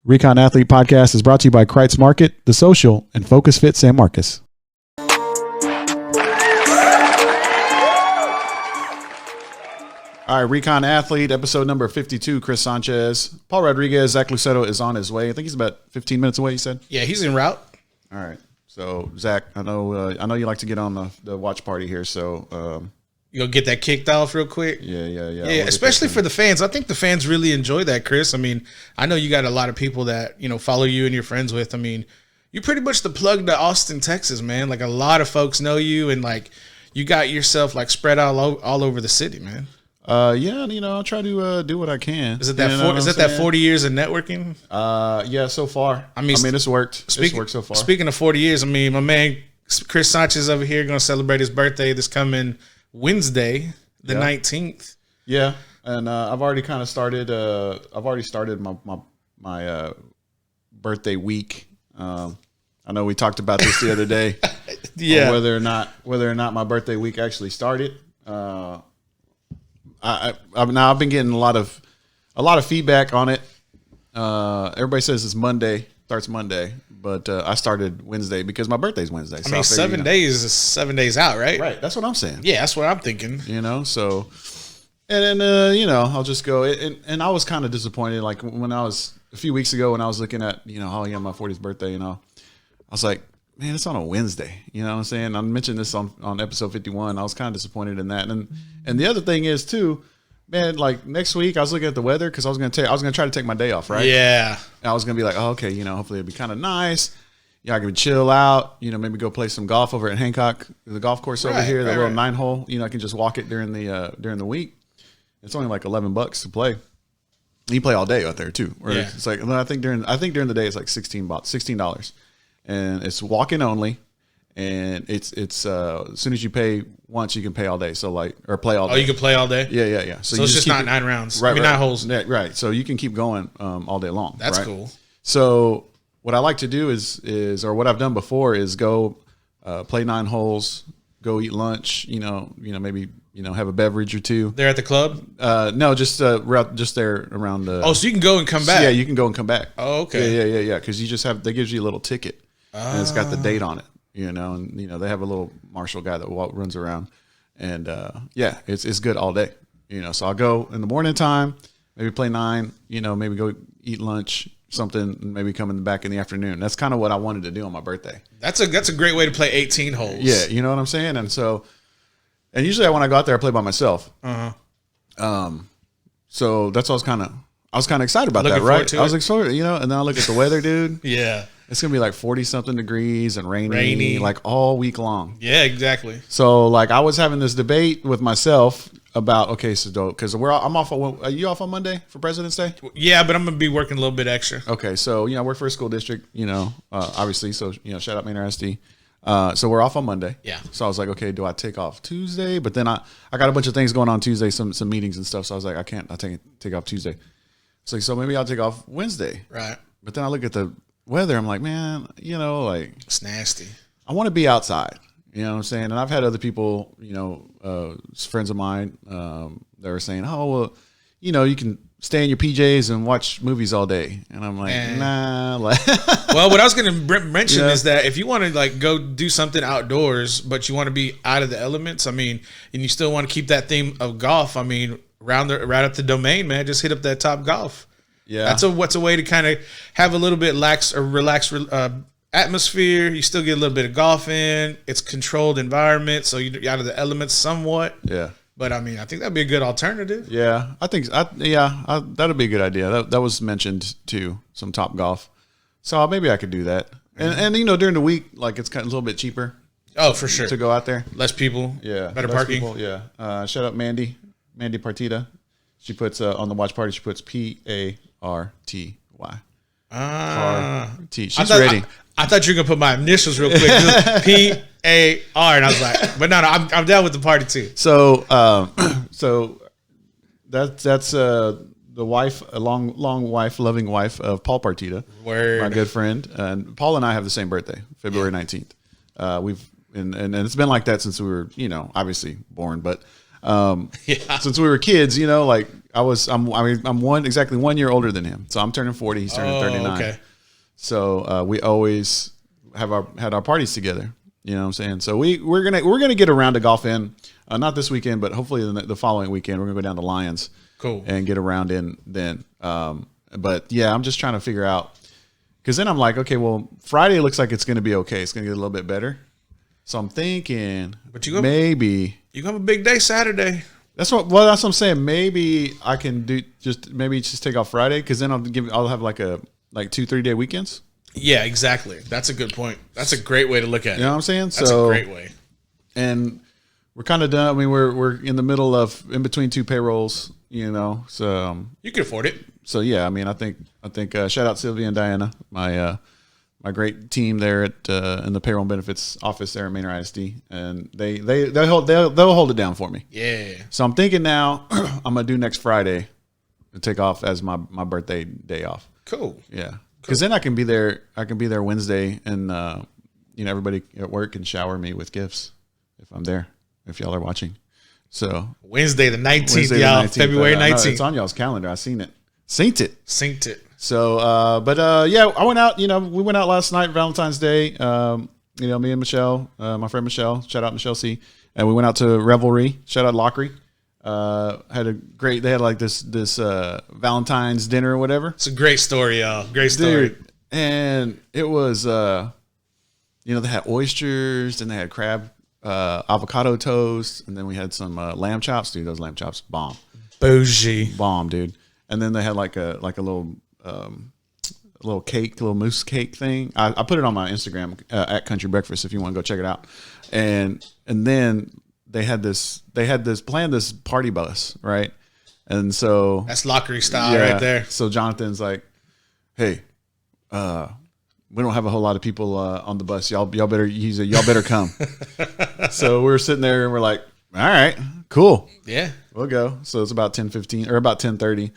Recon Athlete Podcast is brought to you by Kreitz Market, The Social, and Focus Fit San Marcos. All right, Recon Athlete, episode number 52, Chris Sanchez. Paul Rodriguez, Zach Lucetto is on his way. I think he's about 15 minutes away, you said? Yeah, he's en route. All right. So, Zach, I know you like to get on the watch party here, so... You'll get that kicked off real quick. Yeah. Yeah, especially for the fans. I think the fans really enjoy that, Chris. I mean, I know you got a lot of people that, follow you and you're friends with. I mean, you're pretty much the plug to Austin, Texas, man. Like, a lot of folks know you, and, like, you got yourself, like, spread out all over the city, man. Yeah, I'll try to do what I can. Is it that 40 years of networking? Yeah, so far. I mean, it's worked. It's worked so far. Speaking of 40 years, I mean, my man Chris Sanchez over here going to celebrate his birthday this coming Wednesday, the 19th. Yeah, and I've already kind of started. I've already started my birthday week. I know we talked about this the other day. Yeah, whether or not my birthday week actually started. I've been getting a lot of feedback on it. Everybody says it's Monday, starts Monday, but I started Wednesday because my birthday's Wednesday. So I mean, 7 days is 7 days out, right? Right. That's what I'm saying. Yeah, that's what I'm thinking. So, and then, I'll just go. And I was kind of disappointed. Like when I was a few weeks ago when I was looking at, my 40th birthday, I was like, man, it's on a Wednesday. You know what I'm saying? I mentioned this on episode 51. I was kind of disappointed in that. And the other thing is too, man, like next week I was looking at the weather because I was gonna try to take my day off, right? Yeah. And I was gonna be like, oh, okay, hopefully it'll be kind of nice. Yeah, I can chill out. Maybe go play some golf over at Hancock, the golf course over here, the little 9-hole. I can just walk it during the week. It's only like $11 to play. You play all day out there too. Or it's like I think during the day it's like $16, and it's walk-in only. And it's as soon as you pay once, you can pay all day. So or play all day. Oh, you can play all day? Yeah. So it's just not 9 rounds. Right. 9 holes. Yeah, right. So you can keep going all day long. That's right? cool. So what I like to do is or what I've done before is go play 9 holes, go eat lunch, maybe have a beverage or two. There at the club? No, just there around so you can go and come back. Yeah, you can go and come back. Oh, okay. Yeah, because they gives you a little ticket. And it's got the date on it. And they have a little marshal guy that runs around, and it's good all day. So I'll go in the morning time, maybe play 9, maybe go eat lunch, something, and maybe come in the back in the afternoon. That's kind of what I wanted to do on my birthday. That's a great way to play 18 holes. Yeah, you know what I'm saying? And usually when I go out there, I play by myself. So that's what I was kind of excited about that, right? I was excited, and then I look at the weather, dude. Yeah. It's going to be like 40-something degrees and rainy, like all week long. Yeah, exactly. So, like, I was having this debate with myself about, because I'm off. Are you off on Monday for President's Day? Yeah, but I'm going to be working a little bit extra. Okay, so, I work for a school district, obviously. So, shout out Manor ISD. So, we're off on Monday. Yeah. So, I was like, okay, do I take off Tuesday? But then I got a bunch of things going on Tuesday, some meetings and stuff. So, I was like, I can't take off Tuesday. So maybe I'll take off Wednesday. Right. But then I look at the weather, I'm like, man, it's nasty. I want to be outside. You know what I'm saying? And I've had other people, friends of mine, that were saying, oh, well, you can stay in your PJs and watch movies all day. And I'm like, nah. Well, what I was going to mention is that if you want to go do something outdoors, but you want to be out of the elements, and you still want to keep that theme of golf, right at the Domain, man, just hit up that Top Golf. Yeah, what's a way to kind of have a little bit relaxed atmosphere. You still get a little bit of golf in. It's controlled environment, so you're out of the elements somewhat. Yeah, but I think that'd be a good alternative. Yeah, I think that'd be a good idea. That was mentioned too, some Top Golf. So maybe I could do that. And during the week, like it's kind of a little bit cheaper. Oh, for sure. To go out there, less people. Yeah, better parking. People, yeah. Shout out Mandy Partita. She puts on the watch party. She puts PARTY. She's ready. I thought you were gonna put my initials real quick. PAR, and I was like, but no, I'm down with the party too. So, that's the wife, a long loving wife of Paul Partita, my good friend, and Paul and I have the same birthday, February 19th. And it's been like that since we were, obviously born, but since we were kids, like I'm exactly 1 year older than him. So I'm turning 40. He's turning 39. Okay. So we always had our parties together. You know what I'm saying? So we're gonna get around to golf in, not this weekend, but hopefully the following weekend. We're gonna go down to Lions. Cool. And get around in then. But yeah, I'm just trying to figure out, because then I'm like, okay, well, Friday looks like it's gonna be okay. It's gonna get a little bit better. So I'm thinking, but maybe you have a big day Saturday. That's what I'm saying. Maybe I can just take off Friday, because then I'll have like 2-3 day weekends. Yeah, exactly. That's a good point. That's a great way to look at it. You know what I'm saying? That's a great way. And we're kind of done. I mean, we're in the middle of in between two payrolls. You know, so you can afford it. So yeah, I mean, I think shout out Sylvia and Diana, my great team there at in the payroll and benefits office there at Manor ISD, and they'll hold it down for me. Yeah. So I'm thinking now I'm gonna do next Friday to take off as my birthday day off. Cool. Yeah, because then I can be there. I can be there Wednesday, and everybody at work can shower me with gifts if I'm there. If y'all are watching. So Wednesday the 19th, y'all. February 19th. It's on y'all's calendar. I seen it. Synced it. So, yeah, I went out. We went out last night, Valentine's Day. Me and Michelle, my friend Michelle. Shout out Michelle C. And we went out to Revelry. Shout out Lockery. They had like this Valentine's dinner or whatever. It's a great story, y'all. Great story. Dude, and it was, they had oysters and they had crab. Avocado toast, and then we had some lamb chops. Dude, those lamb chops, bomb, bougie, bomb, dude. And then they had like a little cake, little mousse cake thing. I put it on my Instagram at Country Breakfast if you want to go check it out. And then they had this planned this party bus, right? And so that's Lockery style right there. So Jonathan's like, hey, we don't have a whole lot of people on the bus. Y'all better come. So we're sitting there and we're like, all right, cool. Yeah. We'll go. So it's about 10:15 or about 10:30.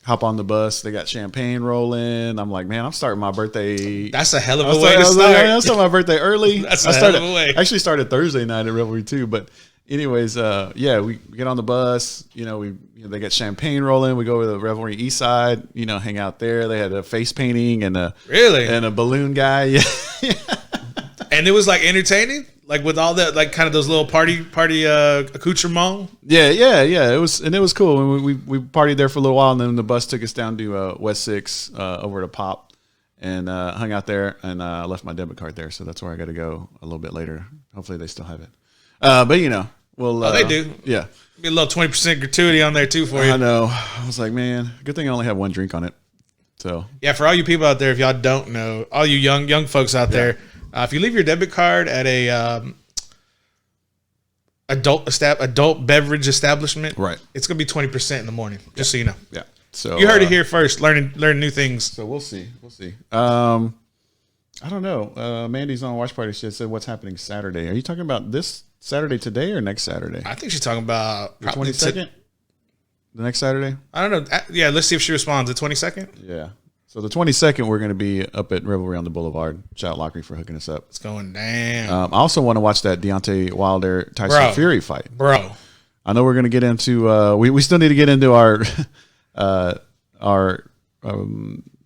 Hop on the bus. They got champagne rolling. I'm like, man, I'm starting my birthday. That's a hell of a way to start. I'm starting my birthday early. That's a hell of a way. I actually started Thursday night at Revelry too. But anyways, we get on the bus. They get champagne rolling. We go over to the Revelry East Side. Hang out there. They had a face painting and a balloon guy. Yeah. And it was like entertaining, like with all that, like kind of those little party accoutrement. Yeah. It was cool. And we partied there for a little while, and then the bus took us down to West 6 over to Pop, and hung out there. And I left my debit card there, so that's where I got to go a little bit later. Hopefully they still have it. But they do. Yeah, get a little 20% gratuity on there too for you. I know. I was like, man, good thing I only have one drink on it. So yeah, for all you people out there, if y'all don't know, all you young folks out there. If you leave your debit card at a adult beverage establishment, right, it's gonna be 20% in the morning. Just so you know. Yeah. So you heard it here first. Learn new things. So we'll see. I don't know. Mandy's on Watch Party. She said, "What's happening Saturday?" Are you talking about this Saturday today or next Saturday? I think she's talking about the 22nd. The next Saturday. I don't know. Yeah, let's see if she responds. The 22nd. Yeah. So the 22nd, we're going to be up at Revelry on the Boulevard. Shout out Lockery for hooking us up. It's going down. I also want to watch that Deontay Wilder Tyson Fury fight, bro. I know we're going to get into. We still need to get into our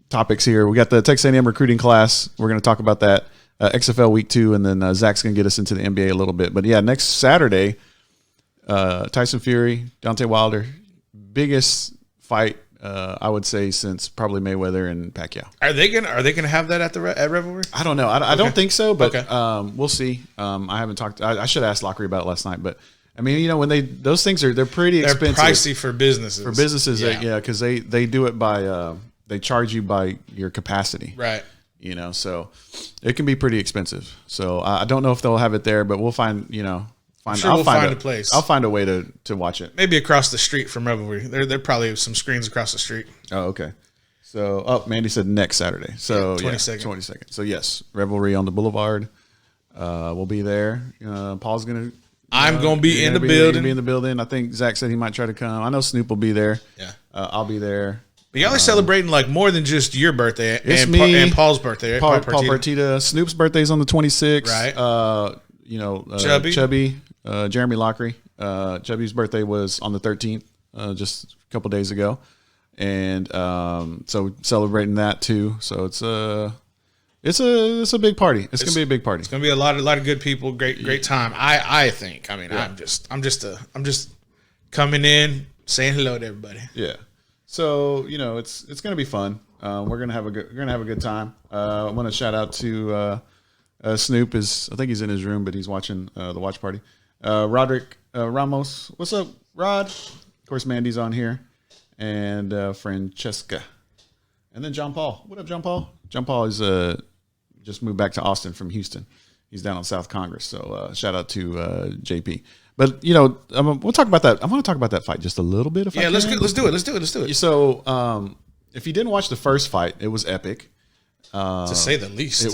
topics here. We got the Texas A&M recruiting class. We're going to talk about that. XFL week 2, and then Zach's going to get us into the NBA a little bit. But yeah, next Saturday, Tyson Fury, Deontay Wilder, biggest fight. I would say since probably Mayweather and Pacquiao. Are they gonna have that at Revelry? I don't know. I don't think so, but we'll see. I haven't talked. I should ask Lockery about it last night, but I mean, when those things they're pretty expensive. They're pricey for businesses. Because they do it by they charge you by your capacity, right? So it can be pretty expensive. So I don't know if they'll have it there, but we'll find. I'll find a place. I'll find a way to watch it. Maybe across the street from Revelry. There probably have some screens across the street. Oh, okay. So, Mandy said next Saturday. So, 22nd. 22nd. So, yes, Revelry on the Boulevard. We'll be there. Paul's going to. I'm going to be in the building. Be in the building. I think Zach said he might try to come. I know Snoop will be there. Yeah. I'll be there. But y'all are celebrating like more than just your birthday and Paul's birthday. Right? Paul Partita. Snoop's birthday's on the 26th. Right. Chubby. Jeremy Lockery. Chubby's birthday was on the 13th. just a couple days ago, and so celebrating that too. So it's a big party. It's gonna be a big party. It's gonna be a lot of good people. Great time. I think. I mean, I'm just coming in saying hello to everybody. Yeah. So it's gonna be fun. We're gonna have a good time. I want to shout out to Snoop. I think he's in his room, but he's watching the watch party. Roderick Ramos, what's up, Rod? Of course, Mandy's on here, and Francesca, and then John Paul. What up, John Paul? John Paul is just moved back to Austin from Houston. He's down on South Congress, so shout out to JP. But we'll talk about that. I want to talk about that fight just a little bit. Let's do it. So, if you didn't watch the first fight, it was epic, to say the least.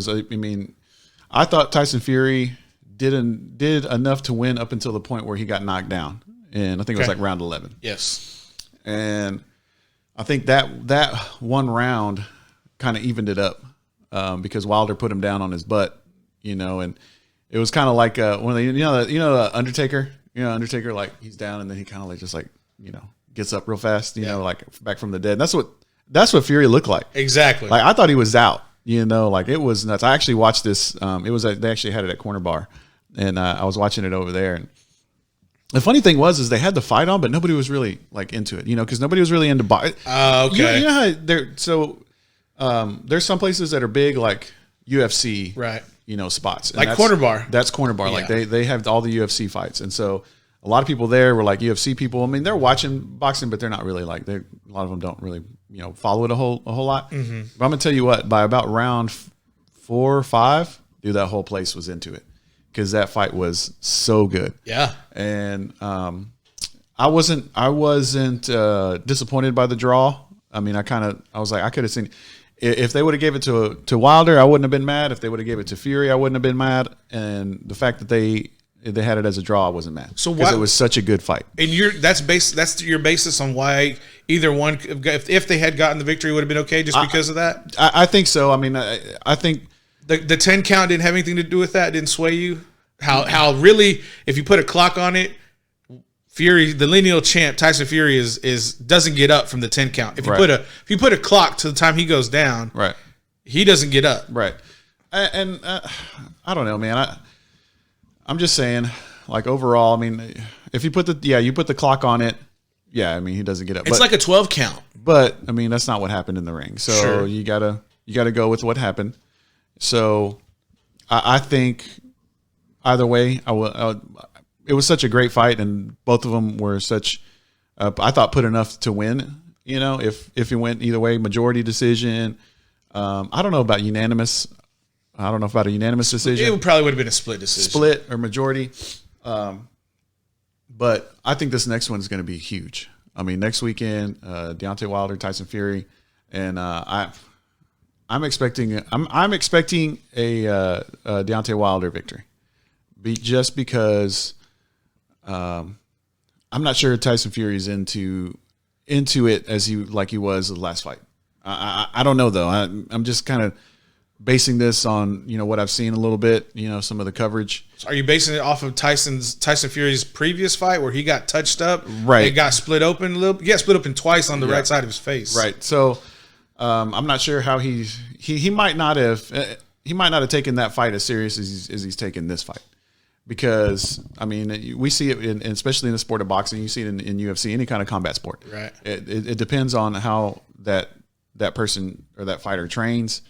I mean, I thought Tyson Fury did enough to win up until the point where he got knocked down, and I think it was like round 11. Yes, and I think that one round kind of evened it up because Wilder put him down on his butt, and it was kind of like one of the Undertaker, Undertaker, like he's down and then he kind of gets up real fast, like back from the dead. That's what Fury looked like. Exactly. Like I thought he was out, like it was nuts. I actually watched this. They actually had it at Corner Bar, and I was watching it over there. And the funny thing is they had the fight on, but nobody was really like into it, because nobody was really into boxing. Okay. You know how there's some places that are big like UFC, right? Spots and like Corner Bar. That's Corner Bar. Yeah. Like they have all the UFC fights, and so a lot of people there were like UFC people. I mean, they're watching boxing, but they're not really like a lot of them don't really follow it a whole lot. Mm-hmm. But I'm gonna tell you what, by about round 4 or 5, dude, that whole place was into it because that fight was so good. Yeah, and I wasn't disappointed by the draw. I mean, I was like, I could have seen. If they would have gave it to Wilder, I wouldn't have been mad. If they would have gave it to Fury, I wouldn't have been mad. And the fact that they had it as a draw, I wasn't mad. So because it was such a good fight. And that's your basis on why either one, if they had gotten the victory, would have been okay just because of that. I think so. I mean, I think the 10 count didn't have anything to do with that. Didn't sway you. How really, if you put a clock on it, Fury, the lineal champ, Tyson Fury doesn't get up from the 10 count. If you put a clock to the time he goes down, right, he doesn't get up. Right. And I don't know, man. I'm just saying, like overall, I mean, if you put the clock on it, I mean, he doesn't get up. It's like a 12 count. But I mean, that's not what happened in the ring. So sure. you gotta go with what happened. So I think either way, it was such a great fight, and both of them were such. I thought put enough to win. If it went either way, majority decision. I don't know about unanimous. I don't know about a unanimous decision. It probably would have been a split decision, split or majority. But I think this next one is going to be huge. I mean, next weekend, Deontay Wilder, Tyson Fury, and I'm expecting a Deontay Wilder victory, just because. I'm not sure Tyson Fury's into it as he was the last fight. I don't know though. I'm just kind of basing this on what I've seen a little bit. Some of the coverage. So are you basing it off of Tyson Fury's previous fight where he got touched up? Right. It got split open a little. He got split open twice on the right side of his face. Right. So I'm not sure how he might not have taken that fight as serious as he's taken this fight. Because I mean, we see it, especially in the sport of boxing. You see it in UFC, any kind of combat sport. Right. It depends on how that person or that fighter trains.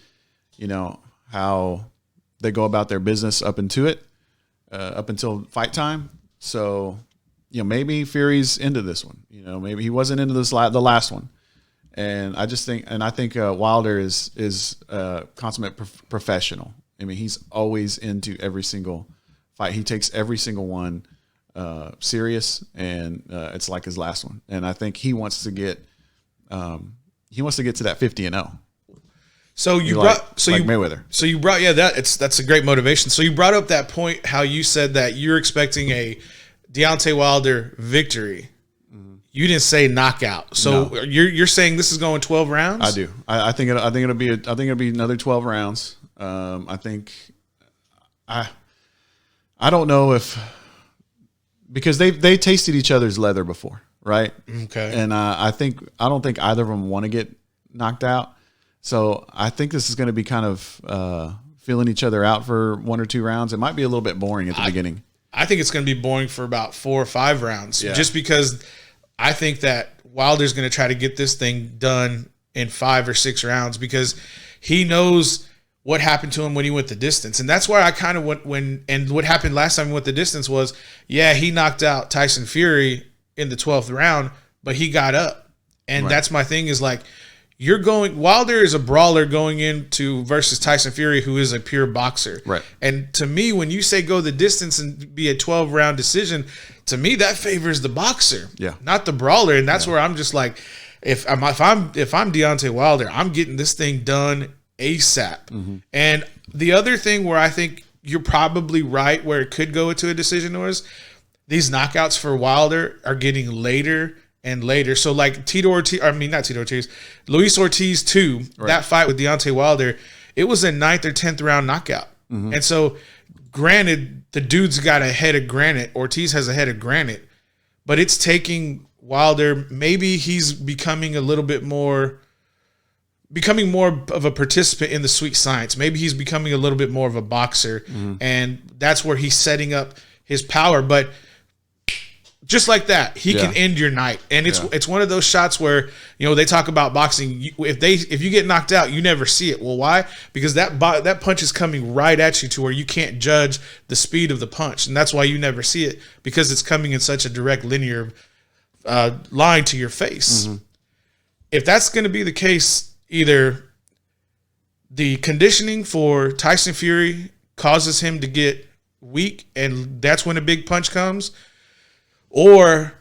How they go about their business up until fight time. So, maybe Fury's into this one. Maybe he wasn't into the last one. And I think Wilder is a consummate professional. I mean, he's always into every single fight. He takes every single one serious, and it's like his last one. And I think he wants to get to that 50-0. So Mayweather. So you brought that's a great motivation. So you brought up that point how you said that you're expecting a Deontay Wilder victory. Mm-hmm. You didn't say knockout. So no. You're saying this is going 12 rounds? I do. I think it'll be another 12 rounds. I don't know if, because they tasted each other's leather before, right? Okay. And I don't think either of them want to get knocked out. So I think this is going to be kind of feeling each other out for 1 or 2 rounds. It might be a little bit boring at the beginning. I think it's going to be boring for about 4 or 5 rounds, just because I think that Wilder's going to try to get this thing done in 5 or 6 rounds because he knows what happened to him when he went the distance. And that's why I kind of went what happened last time he went the distance was, he knocked out Tyson Fury in the 12th round, but he got up. And that's my thing is like, Wilder is a brawler going into versus Tyson Fury, who is a pure boxer. Right. And to me, when you say go the distance and be a 12-round decision, to me that favors the boxer, not the brawler. And that's where I'm just like, if I'm Deontay Wilder, I'm getting this thing done ASAP. Mm-hmm. And the other thing where I think you're probably right, where it could go into a decision was these knockouts for Wilder are getting later and later. So like Luis Ortiz 2, that fight with Deontay Wilder, it was a 9th or 10th round knockout. Mm-hmm. And so granted, the dude's got a head of granite. Ortiz has a head of granite, but it's taking Wilder, maybe he's becoming more of a participant in the sweet science. Maybe he's becoming a little bit more of a boxer, and that's where he's setting up his power. But just like that, he can end your night. And it's one of those shots where, they talk about boxing. If you get knocked out, you never see it. Well, why? Because that punch is coming right at you to where you can't judge the speed of the punch. And that's why you never see it, because it's coming in such a direct linear line to your face. Mm-hmm. If that's going to be the case, either the conditioning for Tyson Fury causes him to get weak, and that's when a big punch comes, or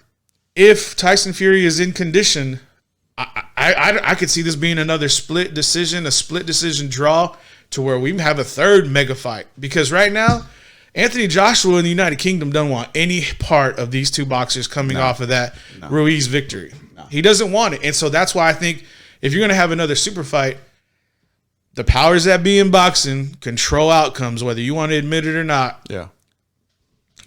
if Tyson Fury is in condition, I could see this being another split decision draw to where we have a third mega fight. Because right now, Anthony Joshua in the United Kingdom don't want any part of these two boxers coming off of that Ruiz victory. No. He doesn't want it. And so that's why I think if you're going to have another super fight, the powers that be in boxing control outcomes, whether you want to admit it or not. Yeah.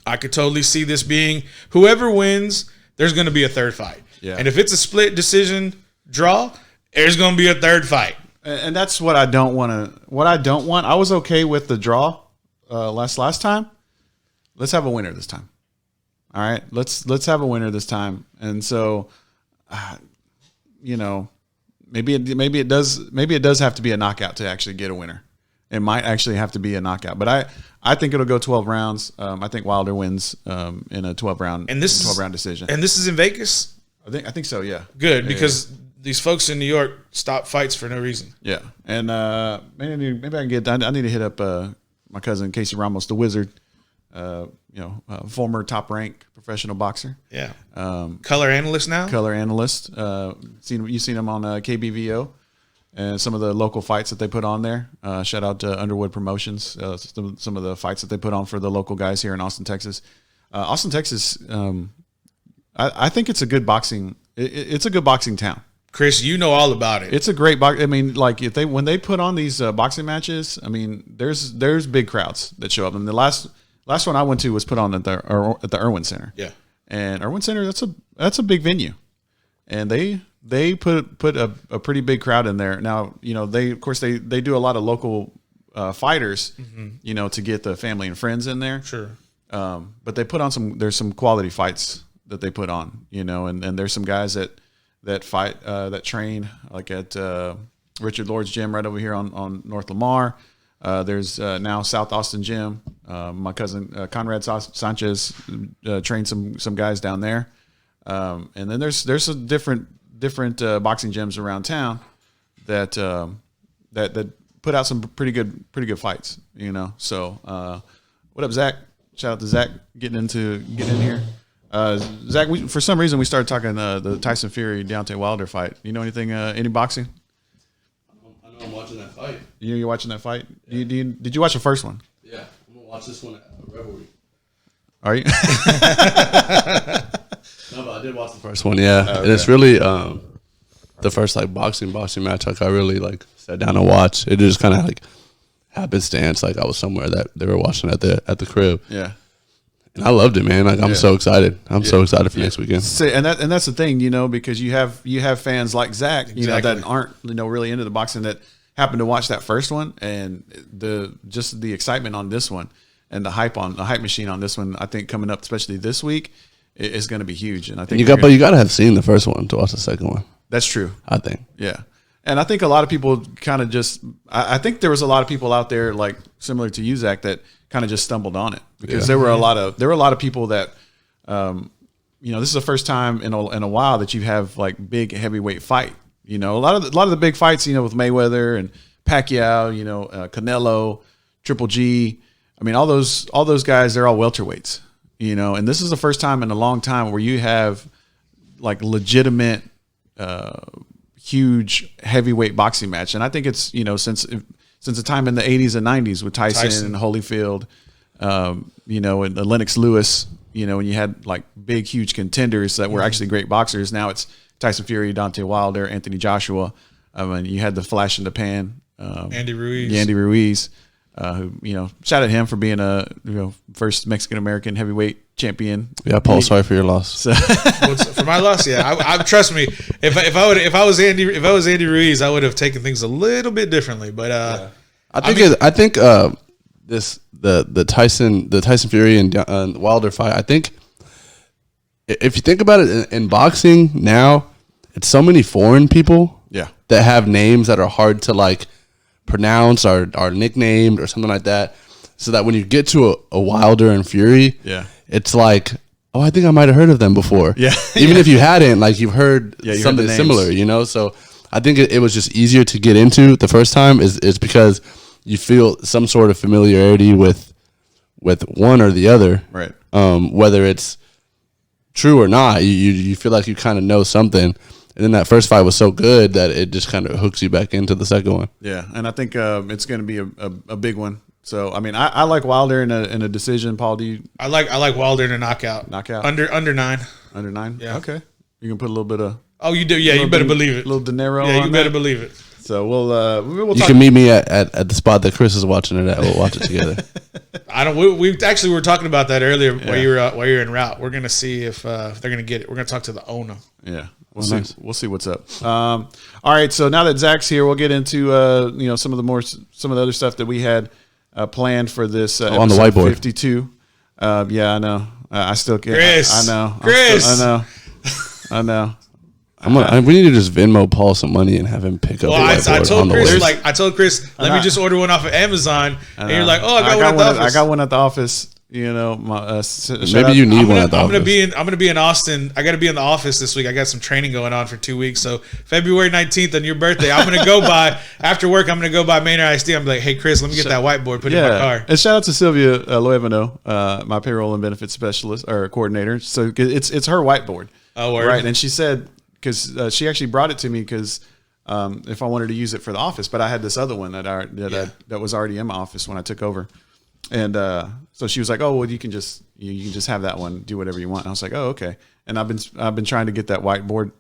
I could totally see this being whoever wins, there's going to be a third fight. Yeah. And if it's a split decision draw, there's going to be a third fight. And that's what I don't want to. What I don't want. I was okay with the draw last time. Let's have a winner this time. All right. Let's have a winner this time. And so, maybe it does have to be a knockout to actually get a winner. It might actually have to be a knockout, but I think it'll go 12 rounds. I think Wilder wins in a 12-round decision. And this is in Vegas? I think so, yeah. Good, because these folks in New York stop fights for no reason. Yeah, and maybe I can I need to hit up my cousin Casey Ramos, the Wizard. Former top-ranked professional boxer. Yeah. Color analyst now. Color analyst. You've seen him on KBVO. And some of the local fights that they put on there. Shout out to Underwood Promotions. Some of the fights that they put on for the local guys here in Austin, Texas. Austin, Texas. I think it's a good boxing. It's a good boxing town. Chris, you know all about it. It's a great box. I mean, like when they put on these boxing matches, I mean, there's big crowds that show up. And the last one I went to was put on at the Irwin Center. Yeah. And Irwin Center, that's a big venue, and they put a pretty big crowd in there. Now, they do a lot of local fighters, to get the family and friends in there. Sure. But they put on there's some quality fights that they put on, and there's some guys that fight, that train like at Richard Lord's gym right over here on North Lamar. There's now South Austin Gym. My cousin Conrad Sanchez trained some guys down there. And then there's some different boxing gyms around town that put out some pretty good fights, So what up, Zach? Shout out to Zach getting in here. Zach, for some reason we started talking the Tyson Fury Deontay Wilder fight. You know anything? Any boxing? I know I'm watching that fight. You're watching that fight? Yeah. Did you watch the first one? Yeah, I'm gonna watch this one at Revelry. Are you? No, but I did watch the first one. Yeah, okay. And it's really the first boxing match. I really sat down and watched. It just kind of happenstance. I was somewhere that they were watching at the crib. Yeah. And I loved it, man. Like I'm so excited. I'm so excited for next weekend. See, and that's the thing, because you have fans like Zach, that aren't really into the boxing that happen to watch that first one, and the excitement on this one and the hype machine on this one. I think coming up, especially this week, is going to be huge. And I think you got to have seen the first one to watch the second one. That's true. I think. Yeah. And I think a lot of people kind of I think there was a lot of people out there like similar to you, Zach, that kind of just stumbled on it because there were a lot of people that, this is the first time in a while that you have like big heavyweight fight. A lot of the big fights, with Mayweather and Pacquiao, Canelo, Triple G. I mean, all those guys, they're all welterweights, and this is the first time in a long time where you have like legitimate, huge heavyweight boxing match. And I think it's, since the time in the 80s and 90s with Tyson and Holyfield, and the Lennox Lewis, when you had like big, huge contenders that were actually great boxers. Now it's Tyson Fury, Deontay Wilder, Anthony Joshua. And you had the flash in the pan. Andy Ruiz. Andy Ruiz, who, shout at him for being a first Mexican-American heavyweight champion. Yeah, Paul, sorry for your loss. So. For my loss, yeah. I trust me. If I was Andy Ruiz, I would have taken things a little bit differently. But I think the Tyson Fury and Wilder fight. I think if you think about it in boxing now, it's so many foreign people that have names that are hard to like pronounce or are nicknamed or something like that. So that when you get to a Wilder and Fury, it's like, oh, I think I might have heard of them before. Yeah. Even if you hadn't, like you've heard something similar, So I think it was just easier to get into the first time is because you feel some sort of familiarity with one or the other. Right. Whether it's true or not, you feel like you kind of know something. And then that first fight was so good that it just kind of hooks you back into the second one. Yeah, and I think it's going to be a big one. So I mean, I like Wilder in a decision. Paul, do you? I like Wilder in a knockout. Under 9. Under 9. Yeah. Okay. You can put a little bit of. Oh, you do. Yeah, you better believe it. A little dinero. Yeah, you better believe it. So we'll. You can meet me at the spot that Chris is watching it at. We'll watch it together. We actually were talking about that earlier while you were en route. We're gonna see if they're gonna get it. We're gonna talk to the owner. Yeah. We'll see what's up. All right. So now that Zach's here, we'll get into some of the other stuff that we had planned for this on the whiteboard 52. Yeah, I know. I still can't. Chris. I know. Chris. I know. We need to just Venmo Paul some money and have him pick up. I told Chris, let me just order one off of Amazon, and you're like, oh, I got one at the office. I got one at the office. Maybe you need one at the office. I'm gonna be in Austin. I got to be in the office this week. I got some training going on for 2 weeks. So February 19th on your birthday, I'm gonna go by after work. I'm gonna go by Maynard ISD. I'm like, hey Chris, let me get that whiteboard. Put it in my car. And shout out to Sylvia Loevano, my payroll and benefits specialist or coordinator. So it's her whiteboard. Oh, word. Right. And she said because she actually brought it to me because if I wanted to use it for the office, but I had this other one that was already in my office when I took over. And so she was like, "Oh, well, you can just have that one. Do whatever you want." And I was like, "Oh, okay." And I've been trying to get that whiteboard,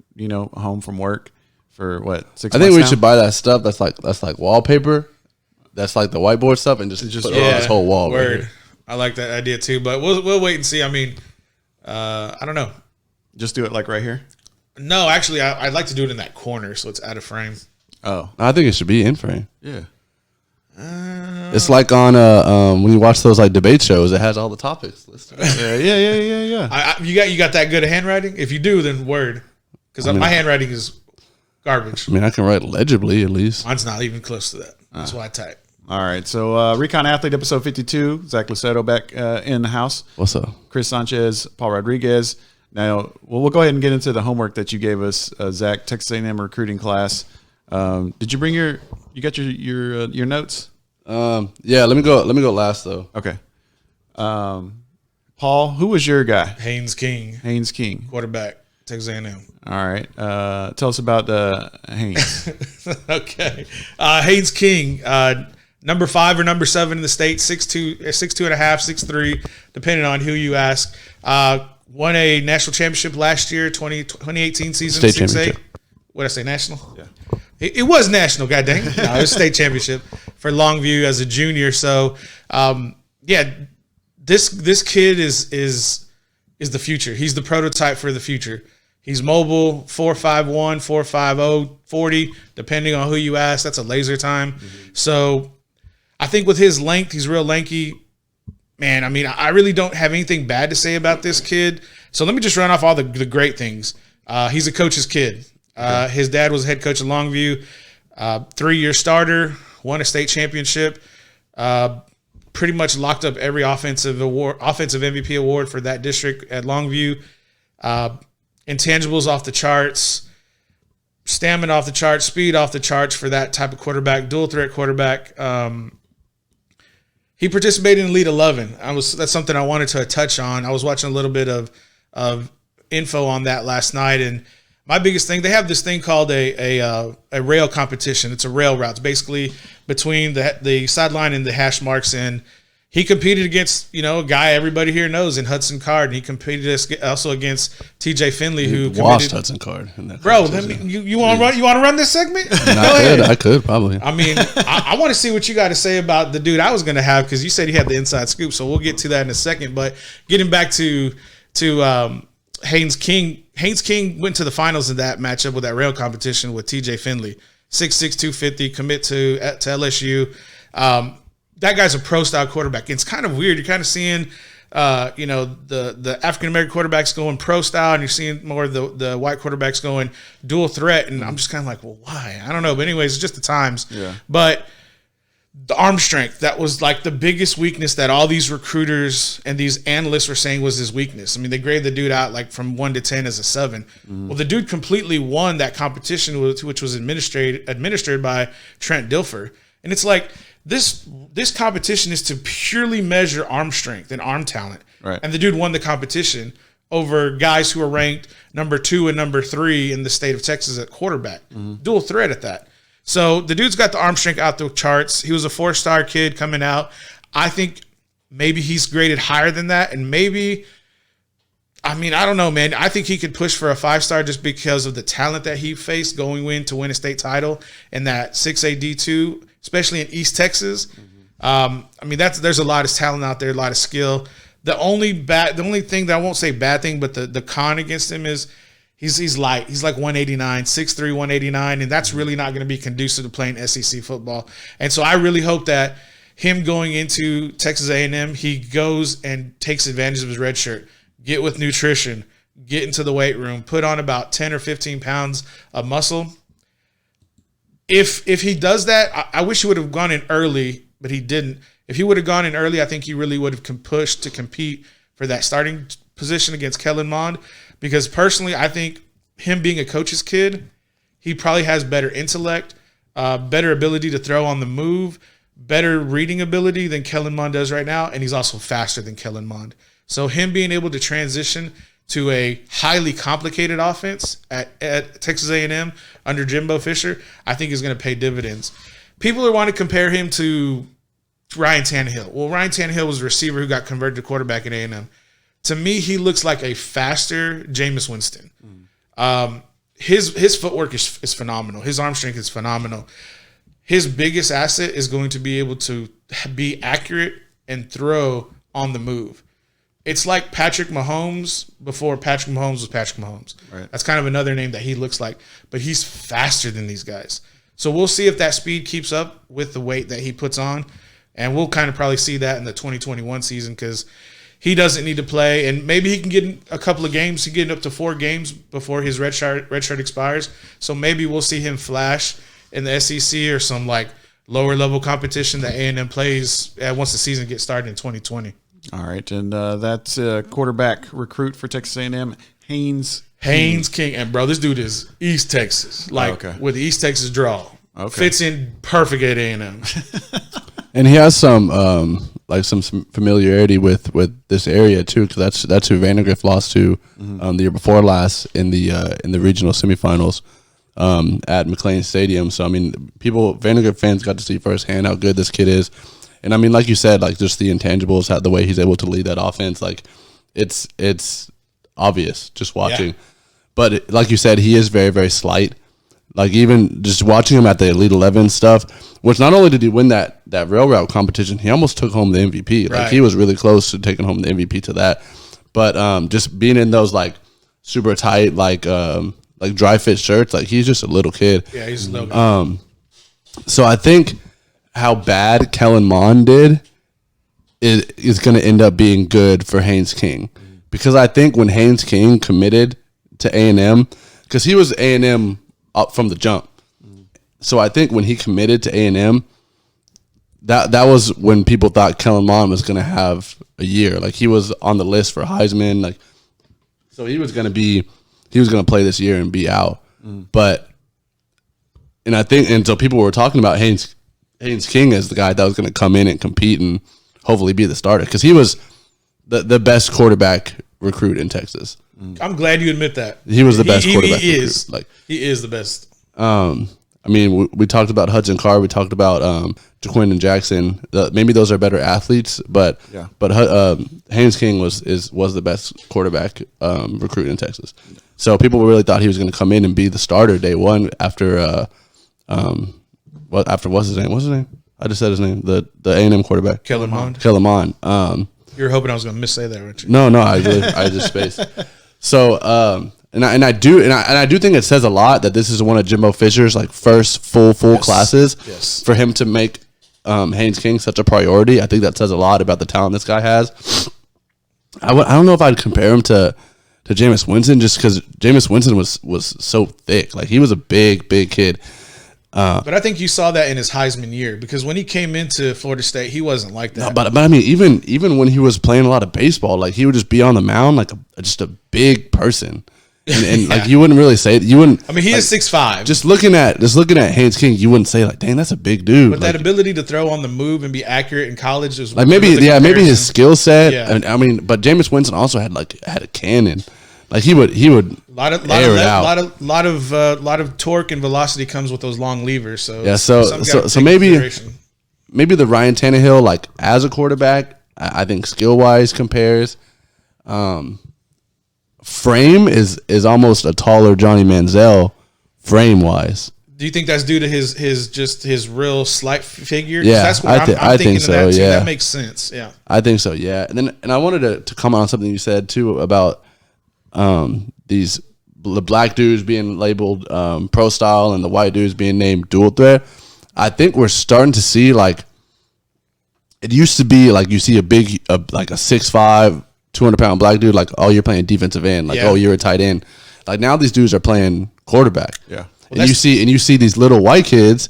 home from work for what 6 months. I think we should buy that stuff. That's like wallpaper. That's like the whiteboard stuff, and just put it on this whole wall. Word. Right here. I like that idea too, but we'll wait and see. I mean, I don't know. Just do it like right here. No, actually, I'd like to do it in that corner so it's out of frame. Oh, I think it should be in frame. Yeah. It's like on when you watch those like debate shows, it has all the topics listed. Yeah. You got that good handwriting? If you do, then word, because my handwriting is garbage. I mean, I can write legibly at least. Mine's not even close to that. That's why I type. All right, so Recon Athlete episode 52. Zach Lucetto back in the house. What's up? Chris Sanchez, Paul Rodriguez. Now we'll go ahead and get into the homework that you gave us, Zach. Texas A&M recruiting class. Did you bring your notes? Yeah, let me go last though. Okay. Paul, who was your guy? Haynes King, quarterback, Texas A&M. All right. Tell us about Haynes. Okay. Haynes King, number 5 or number 7 in the state, 6'2", 6'2" and a half, 6'3", depending on who you ask. Won a national championship last year, 2018 season. State championship. What did I say, national? Yeah. It was national, goddamn. No, it was state championship for Longview as a junior. So, this kid is the future. He's the prototype for the future. He's mobile, 4.51, 4.50, 40, depending on who you ask. That's a laser time. Mm-hmm. So I think with his length, he's real lanky. Man, I mean, I really don't have anything bad to say about this kid. So let me just run off all the great things. He's a coach's kid. His dad was a head coach at Longview, 3-year starter, won a state championship, pretty much locked up every offensive MVP award for that district at Longview. Intangibles off the charts, stamina off the charts, speed off the charts for that type of quarterback, dual threat quarterback. He participated in Elite 11. That's something I wanted to touch on. I was watching a little bit of info on that last night, and my biggest thing, they have this thing called a rail competition. It's a rail route. It's basically between the sideline and the hash marks, and he competed against, a guy everybody here knows in Hudson Card, and he competed also against TJ Finley, who lost Hudson Card. Bro, you want to run this segment? I could probably. I mean, I want to see what you got to say about the dude I was going to have, because you said he had the inside scoop, so we'll get to that in a second. But getting back to Haynes King. Haynes King went to the finals in that matchup with that rail competition with TJ Finley. 6'6", 250, commit to LSU. That guy's a pro-style quarterback. It's kind of weird. You're kind of seeing, the African-American quarterbacks going pro-style, and you're seeing more of the white quarterbacks going dual threat. And I'm just kind of like, well, why? I don't know. But anyways, it's just the times. Yeah. But the arm strength, that was like the biggest weakness that all these recruiters and these analysts were saying was his weakness. I mean, they graded the dude out like from 1 to 10 as a 7. Mm-hmm. Well, the dude completely won that competition, which was administered by Trent Dilfer. And it's like, this competition is to purely measure arm strength and arm talent. Right. And the dude won the competition over guys who are ranked number 2 and number 3 in the state of Texas at quarterback. Mm-hmm. Dual threat at that. So the dude's got the arm strength out the charts. He was a 4-star kid coming out. I think maybe he's graded higher than that. And maybe, I don't know, man. I think he could push for a 5-star just because of the talent that he faced going in to win a state title and that 6A D2, especially in East Texas. Mm-hmm. There's a lot of talent out there, a lot of skill. The only thing that I won't say bad thing, but the con against him is he's light. He's like 189, 6'3", 189, and that's really not going to be conducive to playing SEC football. And so I really hope that him going into Texas A&M, he goes and takes advantage of his red shirt, get with nutrition, get into the weight room, put on about 10 or 15 pounds of muscle. If he does that, I wish he would have gone in early, but he didn't. If he would have gone in early, I think he really would have pushed to compete for that starting position against Kellen Mond. Because personally, I think him being a coach's kid, he probably has better intellect, better ability to throw on the move, better reading ability than Kellen Mond does right now, and he's also faster than Kellen Mond. So him being able to transition to a highly complicated offense at Texas A&M under Jimbo Fisher, I think is going to pay dividends. People are wanting to compare him to Ryan Tannehill. Well, Ryan Tannehill was a receiver who got converted to quarterback at A&M. To me, he looks like a faster Jameis Winston. His footwork is phenomenal. His arm strength is phenomenal. His biggest asset is going to be able to be accurate and throw on the move. It's like Patrick Mahomes before Patrick Mahomes was Patrick Mahomes. Right. That's kind of another name that he looks like. But he's faster than these guys. So we'll see if that speed keeps up with the weight that he puts on. And we'll kind of probably see that in the 2021 season because he doesn't need to play, and maybe he can get in a couple of games. He can get up to 4 games before his red shirt expires. So maybe we'll see him flash in the SEC or some like lower level competition that A&M plays once the season gets started in 2020. All right, and that's quarterback recruit for Texas A&M, Haynes King. And bro, this dude is East Texas, with the East Texas draw. Okay. Fits in perfect at A&M. And he has some familiarity with this area too, because that's who Vandegrift lost to the year before last in the regional semifinals at McLean Stadium. So Vandegrift fans got to see firsthand how good this kid is, and like you said, like just the intangibles, the way he's able to lead that offense, like it's obvious just watching. Yeah. But like you said, he is very, very slight. Like even just watching him at the Elite 11 stuff, which not only did he win that rail route competition, he almost took home the MVP. Like he was really close to taking home the MVP to that. But just being in those like super tight like dry fit shirts, like he's just a little kid. Yeah, he's a little kid. So I think how bad Kellen Mond did is going to end up being good for Haynes King, because I think when Haynes King committed to A&M, because he was A&M up from the jump. So I think when he committed to A&M, that was when people thought Kellen Mond was going to have a year. Like he was on the list for Heisman. Like, so he was going to play this year and be out. But, and so people were talking about Haynes King as the guy that was going to come in and compete and hopefully be the starter, because he was the best quarterback recruit in Texas. I'm glad you admit that. He was the best quarterback. He is. Like he is the best. I mean, we talked about Hudson Card. We talked about Jaquin and Jackson. Maybe those are better athletes, but Haynes King was the best quarterback recruit in Texas. So people really thought he was going to come in and be the starter day one after what's his name? What's his name? I just said his name. The A&M quarterback, Kellen Mond. Kellen Mond. You were hoping I was going to missay that, weren't you? No, I just spaced. So, I do think it says a lot that this is one of Jimbo Fisher's like first full classes. Yes. For him to make Haynes King such a priority, I think that says a lot about the talent this guy has. I don't know if I'd compare him to Jameis Winston, just because Jameis Winston was so thick. Like he was a big kid. But I think you saw that in his Heisman year, because when he came into Florida State, he wasn't like that. No, but I mean, even when he was playing a lot of baseball, like he would just be on the mound like just a big person, and Yeah. like you wouldn't really say it. You wouldn't. I mean, he is 6'5". Just looking at Haynes King, you wouldn't say like, dang, that's a big dude. But like, that ability to throw on the move and be accurate in college is like maybe his skill set. Yeah. I mean, but Jameis Winston also had a cannon. Like he would lot of torque and velocity comes with those long levers. So yeah, so maybe the Ryan Tannehill, like as a quarterback, I think skill wise compares. Frame is almost a taller Johnny Manziel, frame wise. Do you think that's due to his real slight figure? Yeah, that's what I'm thinking think so. That too. Yeah, that makes sense. Yeah, I think so. Yeah, and I wanted to comment on something you said too about the black dudes being labeled pro style and the white dudes being named dual threat. I think we're starting to see, like, it used to be like you see like a 6'5", 200-pound black dude, like, oh, you're playing defensive end, like, oh, you're a tight end. Like now these dudes are playing quarterback. Yeah. Well, and you see these little white kids.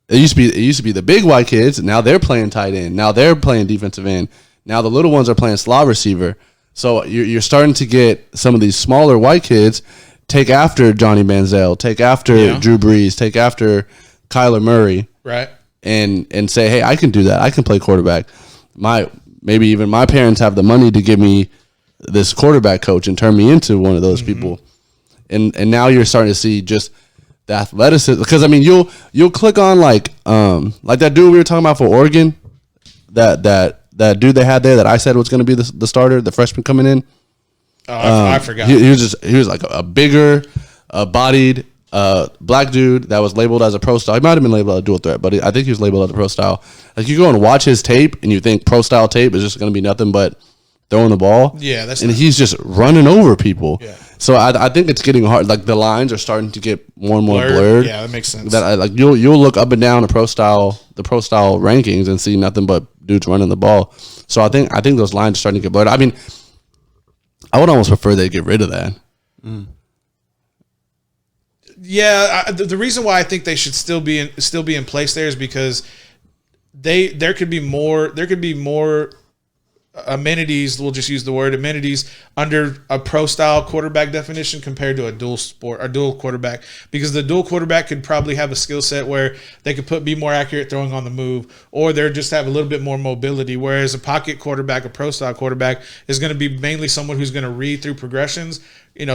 It used to be the big white kids. Now they're playing tight end. Now they're playing defensive end. Now the little ones are playing slot receiver. So you're starting to get some of these smaller white kids take after Johnny Manziel, take after Drew Brees, take after Kyler Murray, right? And say, hey, I can do that. I can play quarterback. Maybe even my parents have the money to give me this quarterback coach and turn me into one of those people. And now you're starting to see just the athleticism, because I mean you'll click on like that dude we were talking about for Oregon, that dude they had there that I said was going to be the starter, the freshman coming in. I forgot. He was like a bigger, bodied black dude that was labeled as a pro style. He might have been labeled as a dual threat, but I think he was labeled as a pro style. Like you go and watch his tape and you think pro style tape is just going to be nothing but throwing the ball. Yeah, he's just running over people. Yeah. So I think it's getting hard. Like the lines are starting to get more and more blurred. Yeah, that makes sense. Like you'll look up and down the pro style rankings and see nothing but dudes running the ball. So I think those lines are starting to get blurred. I mean, I would almost prefer they get rid of that. Yeah, the reason why I think they should still be in place there is because there could be more amenities. We'll just use the word amenities under a pro style quarterback definition compared to a dual quarterback, because the dual quarterback could probably have a skill set where they could be more accurate throwing on the move, or they just have a little bit more mobility. Whereas a pocket quarterback, a pro style quarterback, is going to be mainly someone who's going to read through progressions,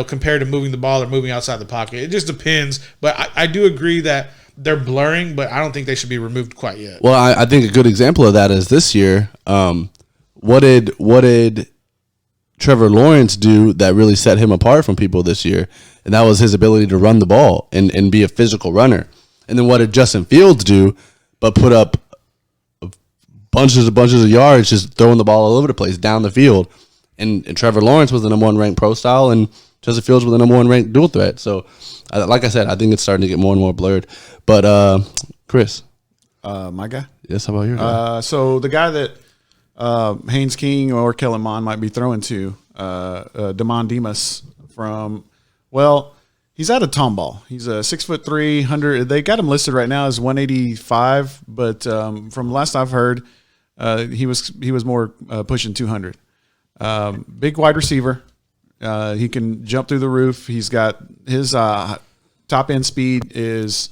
compared to moving the ball or moving outside the pocket. It just depends. But I do agree that they're blurring, but I don't think they should be removed quite yet. Well, I think a good example of that is this year. What did Trevor Lawrence do that really set him apart from people this year? And that was his ability to run the ball and be a physical runner. And then what did Justin Fields do but put up bunches of yards just throwing the ball all over the place down the field? And Trevor Lawrence was the number 1 ranked pro style, and Justin Fields was the number 1 ranked dual threat. So, like I said, I think it's starting to get more and more blurred. But, Chris. My guy? Yes, how about your guy? So the guy that Haynes King or Kellen Mond might be throwing to, Demond Demas he's out of Tomball. He's a 6'3", 100. They got him listed right now as 185, but from last I've heard, he was more pushing 200. Big wide receiver. He can jump through the roof. He's got his top end speed is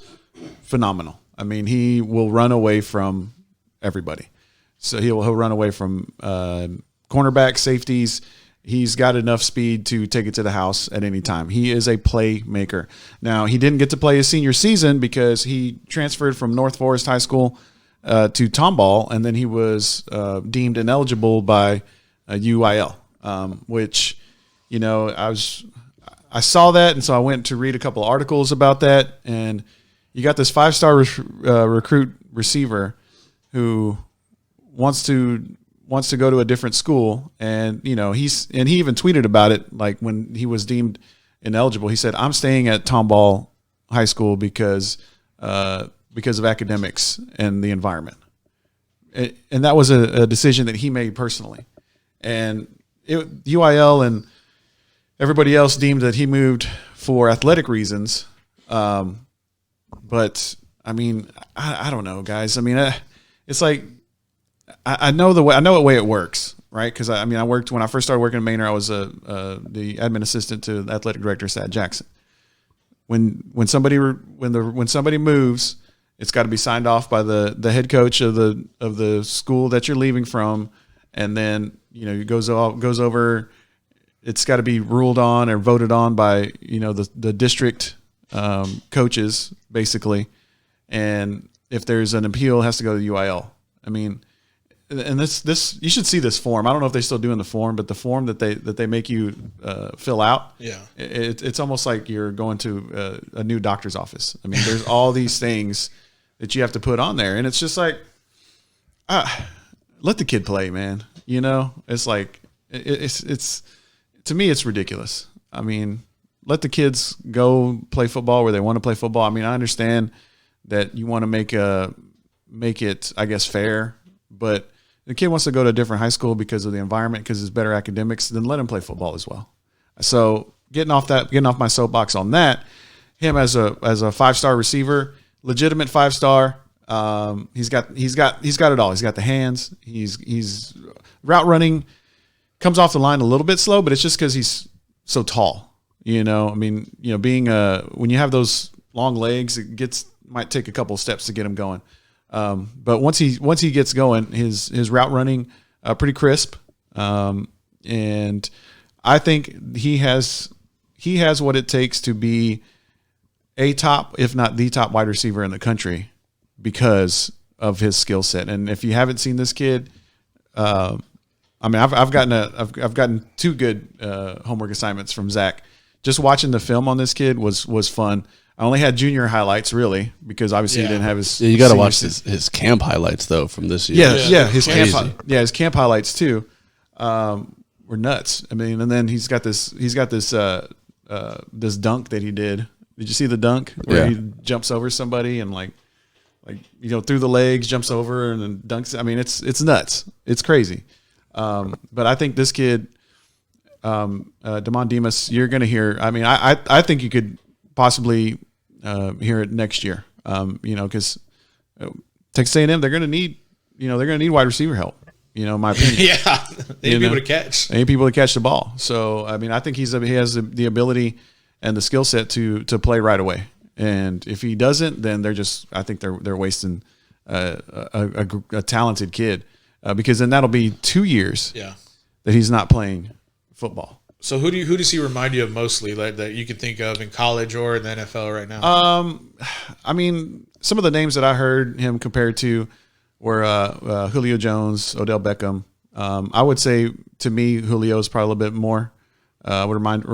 phenomenal. I mean, he will run away from everybody. So he'll run away from cornerback, safeties. He's got enough speed to take it to the house at any time. He is a playmaker. Now, he didn't get to play his senior season because he transferred from North Forest High School to Tomball, and then he was deemed ineligible by UIL, which, I saw that, and so I went to read a couple articles about that, and you got this 5-star recruit receiver who wants to go to a different school, and he even tweeted about it, like when he was deemed ineligible. He said, "I'm staying at Tomball High School because of academics and the environment," and that was a decision that he made personally. And UIL and everybody else deemed that he moved for athletic reasons. But I mean, I don't know, guys. I mean, it's like I know the way it works, right? Because I worked when I first started working at Manor. I was the admin assistant to the athletic director, Sat Jackson. When somebody moves, it's got to be signed off by the head coach of the school that you're leaving from, and then it goes over. It's got to be ruled on or voted on by the district coaches, basically, and if there's an appeal, it has to go to the UIL. I mean, and this you should see this form. I don't know if they're still doing the form, but the form that they make you fill out, it's almost like you're going to a new doctor's office. I mean, there's all these things that you have to put on there, and it's just like, let the kid play, man. It's like it's to me, it's ridiculous. I mean, let the kids go play football where they want to play football. I mean, I understand that you want to make it, I guess, fair, but the kid wants to go to a different high school because of the environment, because it's better academics, then let him play football as well. So getting off my soapbox on that, him as a 5-star receiver, legitimate 5-star. He's got it all. He's got the hands. He's route running, comes off the line a little bit slow, but it's just because he's so tall. Being when you have those long legs, might take a couple of steps to get him going. But once he gets going, his route running pretty crisp, and I think he has what it takes to be a top, if not the top, wide receiver in the country because of his skill set. And if you haven't seen this kid, I've gotten 2 good homework assignments from Zach. Just watching the film on this kid was fun. I only had junior highlights, really, because obviously he didn't have his. Yeah, you got to watch his camp highlights though from this year. His camp highlights too were nuts. I mean, and then he's got this this dunk that he did. Did you see the dunk where he jumps over somebody and like through the legs, jumps over and then dunks? I mean, it's nuts. It's crazy. But I think this kid, Demond Demas, you're going to hear. I mean, I think you could possibly hear it next year. Because Texas A&M, they're going to need wide receiver help. In my opinion, they need people to catch. They need people to catch the ball. So I mean, I think he has the ability and the skill set to play right away. And if he doesn't, then I think they're wasting a talented kid. Because then that'll be 2 years that he's not playing football. So who does he remind you of mostly, like that you can think of in college or in the NFL right now? I mean, some of the names that I heard him compared to were Julio Jones, Odell Beckham, I would say to me, Julio is probably a little bit more. Would remind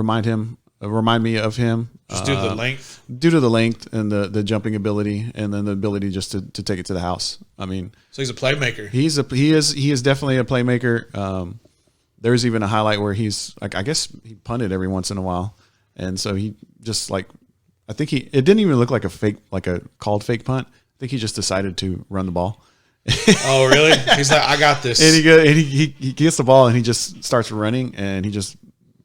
me of him. Just due to the length. Due to the length and the jumping ability, and then the ability just to take it to the house. I mean, so he's a playmaker. He is definitely a playmaker. There's even a highlight where he's like, I guess he punted every once in a while, and so he just like, I think it didn't even look like a called fake punt. I think he just decided to run the ball. Oh, really? He's like, I got this. And he gets the ball and he just starts running and he just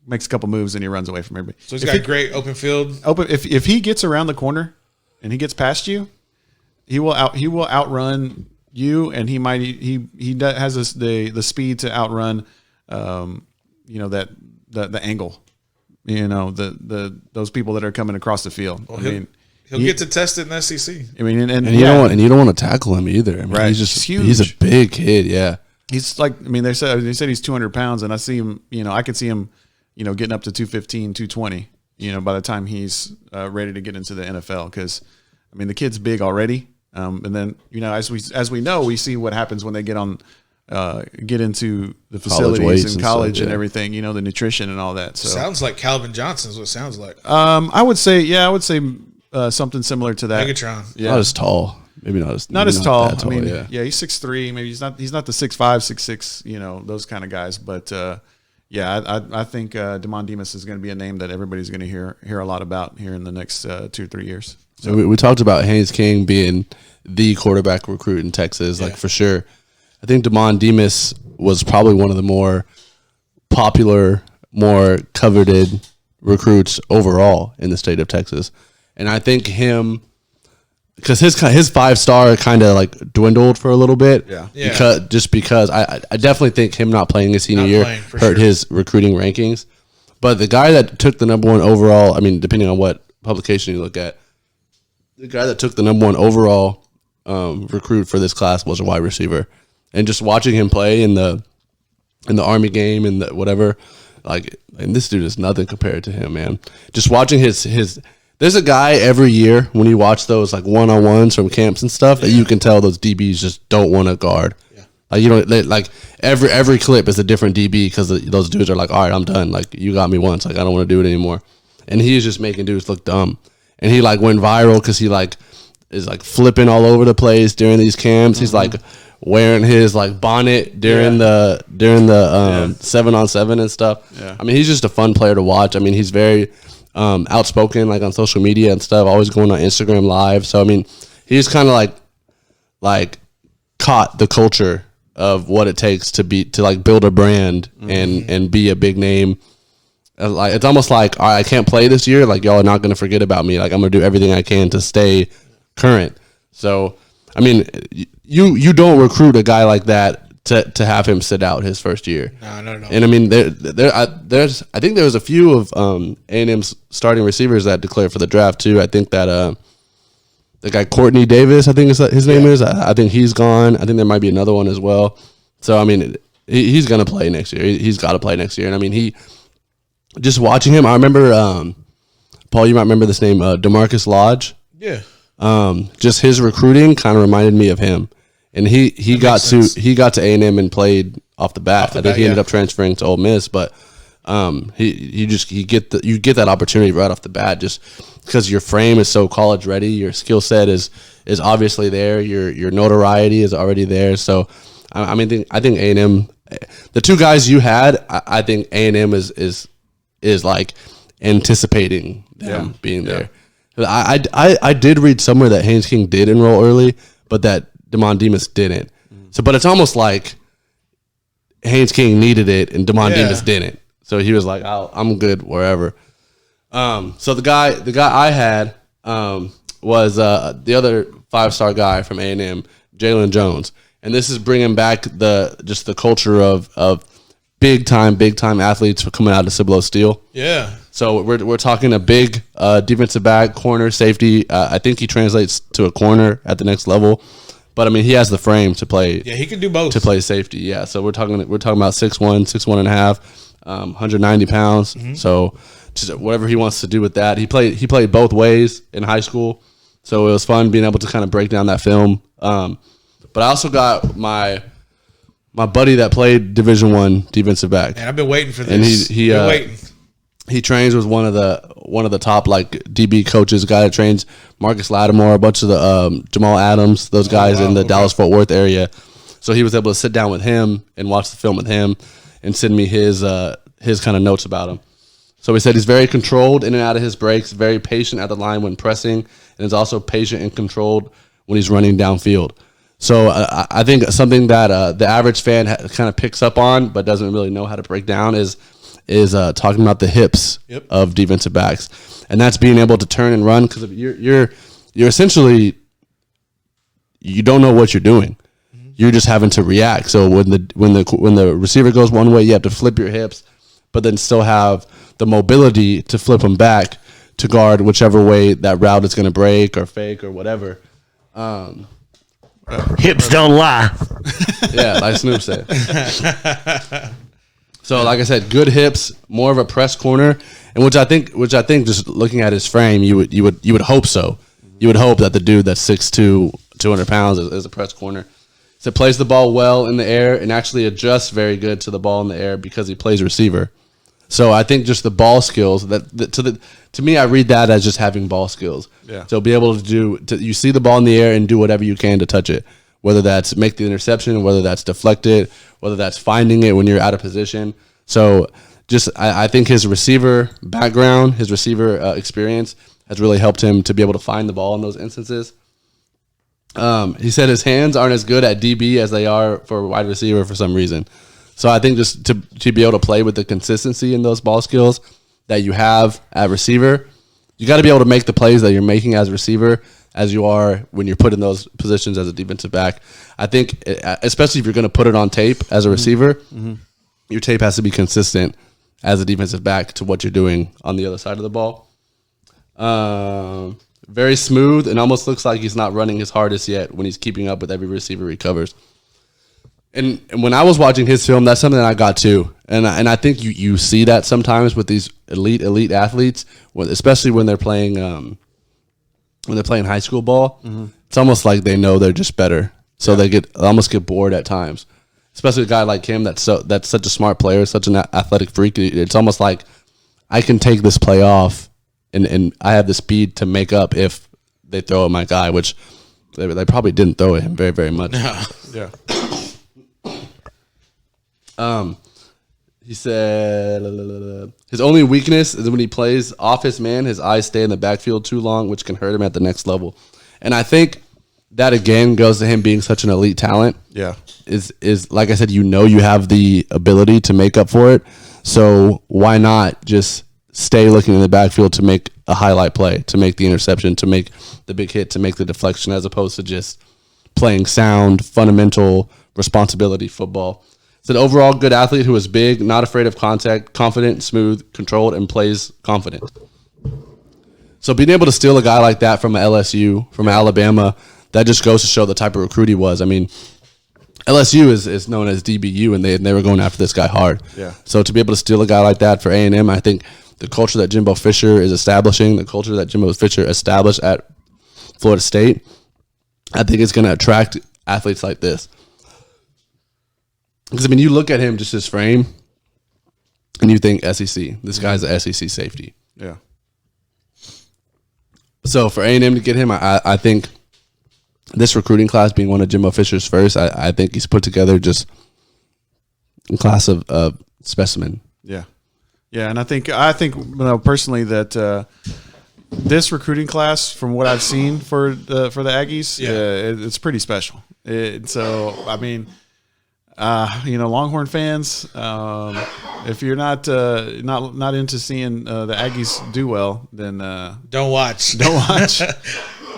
makes a couple moves and he runs away from everybody. So he's got great open field. If he gets around the corner and he gets past you, he will outrun you, and he has the speed to outrun, the angle, those people that are coming across the field. Well, he'll get to test it in the SEC. I mean, and you don't want to tackle him either. I mean, right. He's a big kid. Yeah. He's like, I mean, they said he's 200 pounds, and I see him, I could see him, getting up to 215, 220, by the time he's ready to get into the NFL. Because, I mean, the kid's big already. And then, as we know, we see what happens when they get into the facilities and college and everything, the nutrition and all that. So sounds like Calvin Johnson is what it sounds like. I would say something similar to that. Megatron. Yeah. Not as tall. Maybe not as tall. That tall. I mean, he's 6'3". Maybe he's not the 6'5", 6'6", those kind of guys. But I think Demond Demas is going to be a name that everybody's going to hear a lot about here in the next 2 or 3 years. So we talked about Haynes King being the quarterback recruit in Texas, like for sure. I think Demond Demas was probably one of the more popular, more coveted recruits overall in the state of Texas. And I think him, because his 5-star kind of like dwindled for a little bit. Yeah. Because I definitely think him not playing his senior year hurt his recruiting rankings. But the guy that took the number 1 overall, I mean, depending on what publication you look at, the guy that took the number 1 overall recruit for this class was a wide receiver. And just watching him play in the Army game and the whatever, and this dude is nothing compared to him, man. Just watching his there's a guy every year when you watch those like one-on-ones from camps and stuff that you can tell those DBs just don't want to guard. Yeah. Every clip is a different DB because those dudes are like, all right, I'm done. Like, you got me once. Like, I don't want to do it anymore. And he's just making dudes look dumb. And he went viral because he is flipping all over the place during these camps. He's wearing his bonnet during the 7-on-7 and stuff. Yeah. I mean, he's just a fun player to watch. I mean, he's very outspoken on social media and stuff, always going on Instagram Live. So I mean, he's kind of like caught the culture of what it takes to build a brand and be a big name. It's almost like, all right, I can't play this year. Y'all are not going to forget about me. I'm going to do everything I can to stay current. So I mean, you don't recruit a guy like that to have him sit out his first year. No. And I mean, I think there was a few of A&M's starting receivers that declared for the draft too. I think that the guy Courtney Davis, I think his name is. I think he's gone. I think there might be another one as well. So I mean, he's gonna play next year. He's got to play next year. And I mean, just watching him, I remember Paul. You might remember this name, DeMarcus Lodge. Yeah. Just his recruiting kind of reminded me of him. And he got to A&M and played off the bat. I think he ended up transferring to Ole Miss, but you get that opportunity right off the bat just because your frame is so college ready, your skill set is obviously there, your notoriety is already there. So I think A&M, the two guys you had, I think A&M is anticipating them being there. I did read somewhere that Haynes King did enroll early, but that Demond Demas didn't. So, but it's almost like Haynes King needed it and Demond Demas didn't. So he was like, I'm good wherever. So the guy I had was the other 5-star guy from A&M, Jaylon Jones. And this is bringing back the culture of big time athletes coming out of Cibolo Steel. Yeah. So we're talking a big defensive back, corner, safety. I think he translates to a corner at the next level. But I mean, he has the frame to play. Yeah, he can do both. To play safety. Yeah. So we're talking about 6'1", and a half, 190 pounds. Mm-hmm. So just whatever he wants to do with that. He played both ways in high school. So it was fun being able to kind of break down that film. But I also got my my buddy that played Division I defensive back. And I've been waiting for this. And waiting. He trains with one of the top like DB coaches, a guy that trains Marcus Lattimore, a bunch of the Jamal Adams, those guys in the Dallas-Fort Worth area. So he was able to sit down with him and watch the film with him and send me his kind of notes about him. So he said he's very controlled in and out of his breaks, very patient at the line when pressing, and is also patient and controlled when he's running downfield. So I think something that the average fan kind of picks up on but doesn't really know how to break down is talking about the hips of defensive backs, and that's being able to turn and run because you're essentially you don't know what you're doing. You're just having to react. So when the receiver goes one way, you have to flip your hips, but then still have the mobility to flip them back to guard whichever way that route is going to break or fake or whatever. Hips don't lie. Yeah, like Snoop said. So, like I said, good hips, more of a press corner, and which I think, just looking at his frame, you would hope so. You would hope that the dude that's 6'2", 200 pounds is a press corner. So plays the ball well in the air and actually adjusts very good to the ball in the air because he plays receiver. So I think just the ball skills to me, I read that as just having ball skills. Yeah. So be able you see the ball in the air and do whatever you can to touch it, whether that's make the interception, whether that's deflect it, whether that's finding it when you're out of position. So I think his receiver background, his receiver experience has really helped him to be able to find the ball in those instances. He said his hands aren't as good at DB as they are for wide receiver for some reason. So I think just to be able to play with the consistency in those ball skills that you have at receiver, you got to be able to make the plays that you're making as a receiver as you are when you're put in those positions as a defensive back. I think, especially if you're going to put it on tape as a receiver, your tape has to be consistent as a defensive back to what you're doing on the other side of the ball. Very smooth and almost looks like he's not running his hardest yet when he's keeping up with every receiver he covers. And when I was watching his film, that's something that I got too. And I think you see that sometimes with these elite athletes, especially when they're playing high school ball. It's almost like they know they're just better, so they almost get bored at times. Especially a guy like him that's such a smart player, such an athletic freak. It's almost like I can take this play off, and I have the speed to make up if they throw at my guy, which they probably didn't throw at him very, very much. Yeah. He said his only weakness is when he plays off his man, his eyes stay in the backfield too long, which can hurt him at the next level. And I think that again goes to him being such an elite talent. Yeah. Is like I said, you have the ability to make up for it. So why not just stay looking in the backfield to make a highlight play, to make the interception, to make the big hit, to make the deflection, as opposed to just playing sound, fundamental responsibility football. It's an overall good athlete who is big, not afraid of contact, confident, smooth, controlled, and plays confident. So being able to steal a guy like that from an LSU, from Alabama, that just goes to show the type of recruit he was. I mean, LSU is known as DBU, and they were going after this guy hard. Yeah. So to be able to steal a guy like that for A&M, I think the culture that Jimbo Fisher is establishing, the culture that Jimbo Fisher established at Florida State, I think it's going to attract athletes like this. Because, I mean, you look at him, just his frame, and you think SEC. This guy's an SEC safety. Yeah. So for A&M to get him, I think this recruiting class being one of Jimbo Fisher's first, I think he's put together just a class of specimen. Yeah. Yeah, and I think personally that this recruiting class, from what I've seen for the Aggies, it's pretty special. So I mean, Longhorn fans, if you're not into seeing the Aggies do well, then don't watch. Don't watch.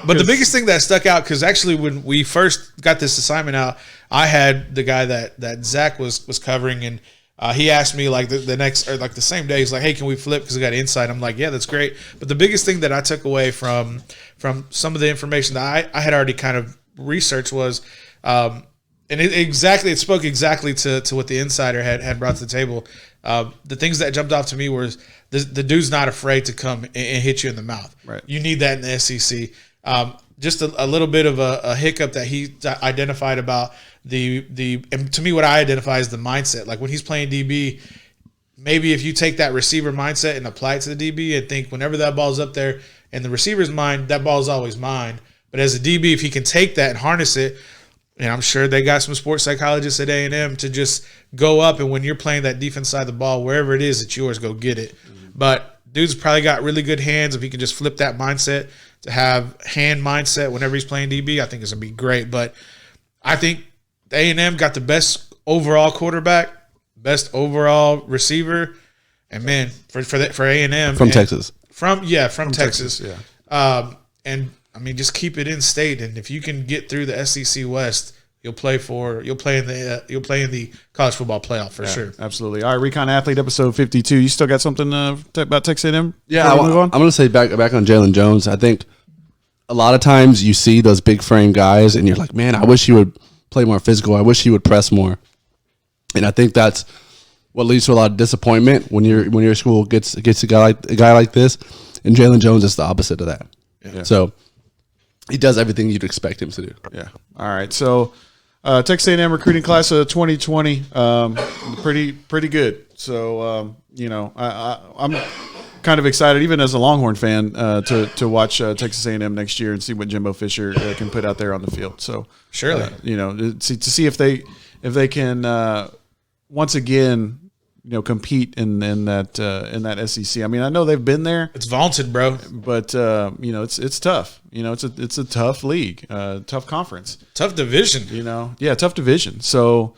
But the biggest thing that stuck out, because actually when we first got this assignment out, I had the guy that Zach was covering, and he asked me like the next or like the same day, he's like, "Hey, can we flip? Because I got insight." I'm like, "Yeah, that's great." But the biggest thing that I took away from some of the information that I had already kind of researched was, and it spoke exactly to what the insider had brought to the table. The things that jumped off to me was the dude's not afraid to come and hit you in the mouth. Right. You need that in the SEC. just a little bit of a hiccup that he identified about and to me, what I identify is the mindset. Like when he's playing DB, maybe if you take that receiver mindset and apply it to the DB and think whenever that ball's up there in the receiver's mind, that ball is always mine. But as a DB, if he can take that and harness it, and I'm sure they got some sports psychologists at A&M to just go up, and when you're playing that defense side of the ball, wherever it is, it's yours, go get it. Mm-hmm. But dude's probably got really good hands. If he can just flip that mindset to have hand mindset whenever he's playing DB, I think it's going to be great. But I think A&M got the best overall quarterback, best overall receiver, and man, for A&M from Texas, from Texas, and I mean just keep it in state, and if you can get through the SEC West, you'll play in the college football playoff for sure. Absolutely. All right, Recon Athlete episode 52. You still got something about Texas A&M? Yeah, I'm going to say back on Jaylon Jones. I think a lot of times you see those big frame guys, and you're like, man, I wish he would play more physical. I wish he would press more. And I think that's what leads to a lot of disappointment when your school gets a guy like this. And Jaylon Jones is the opposite of that. Yeah. So he does everything you'd expect him to do. Yeah. All right. So Texas A&M recruiting class of 2020, pretty good. So I'm kind of excited, even as a Longhorn fan, to watch Texas A&M next year and see what Jimbo Fisher can put out there on the field. So surely, to see if they can once again, compete in that SEC. I mean, I know they've been there. It's vaunted, bro. But it's tough. It's a tough league, tough conference, tough division. Tough division. So,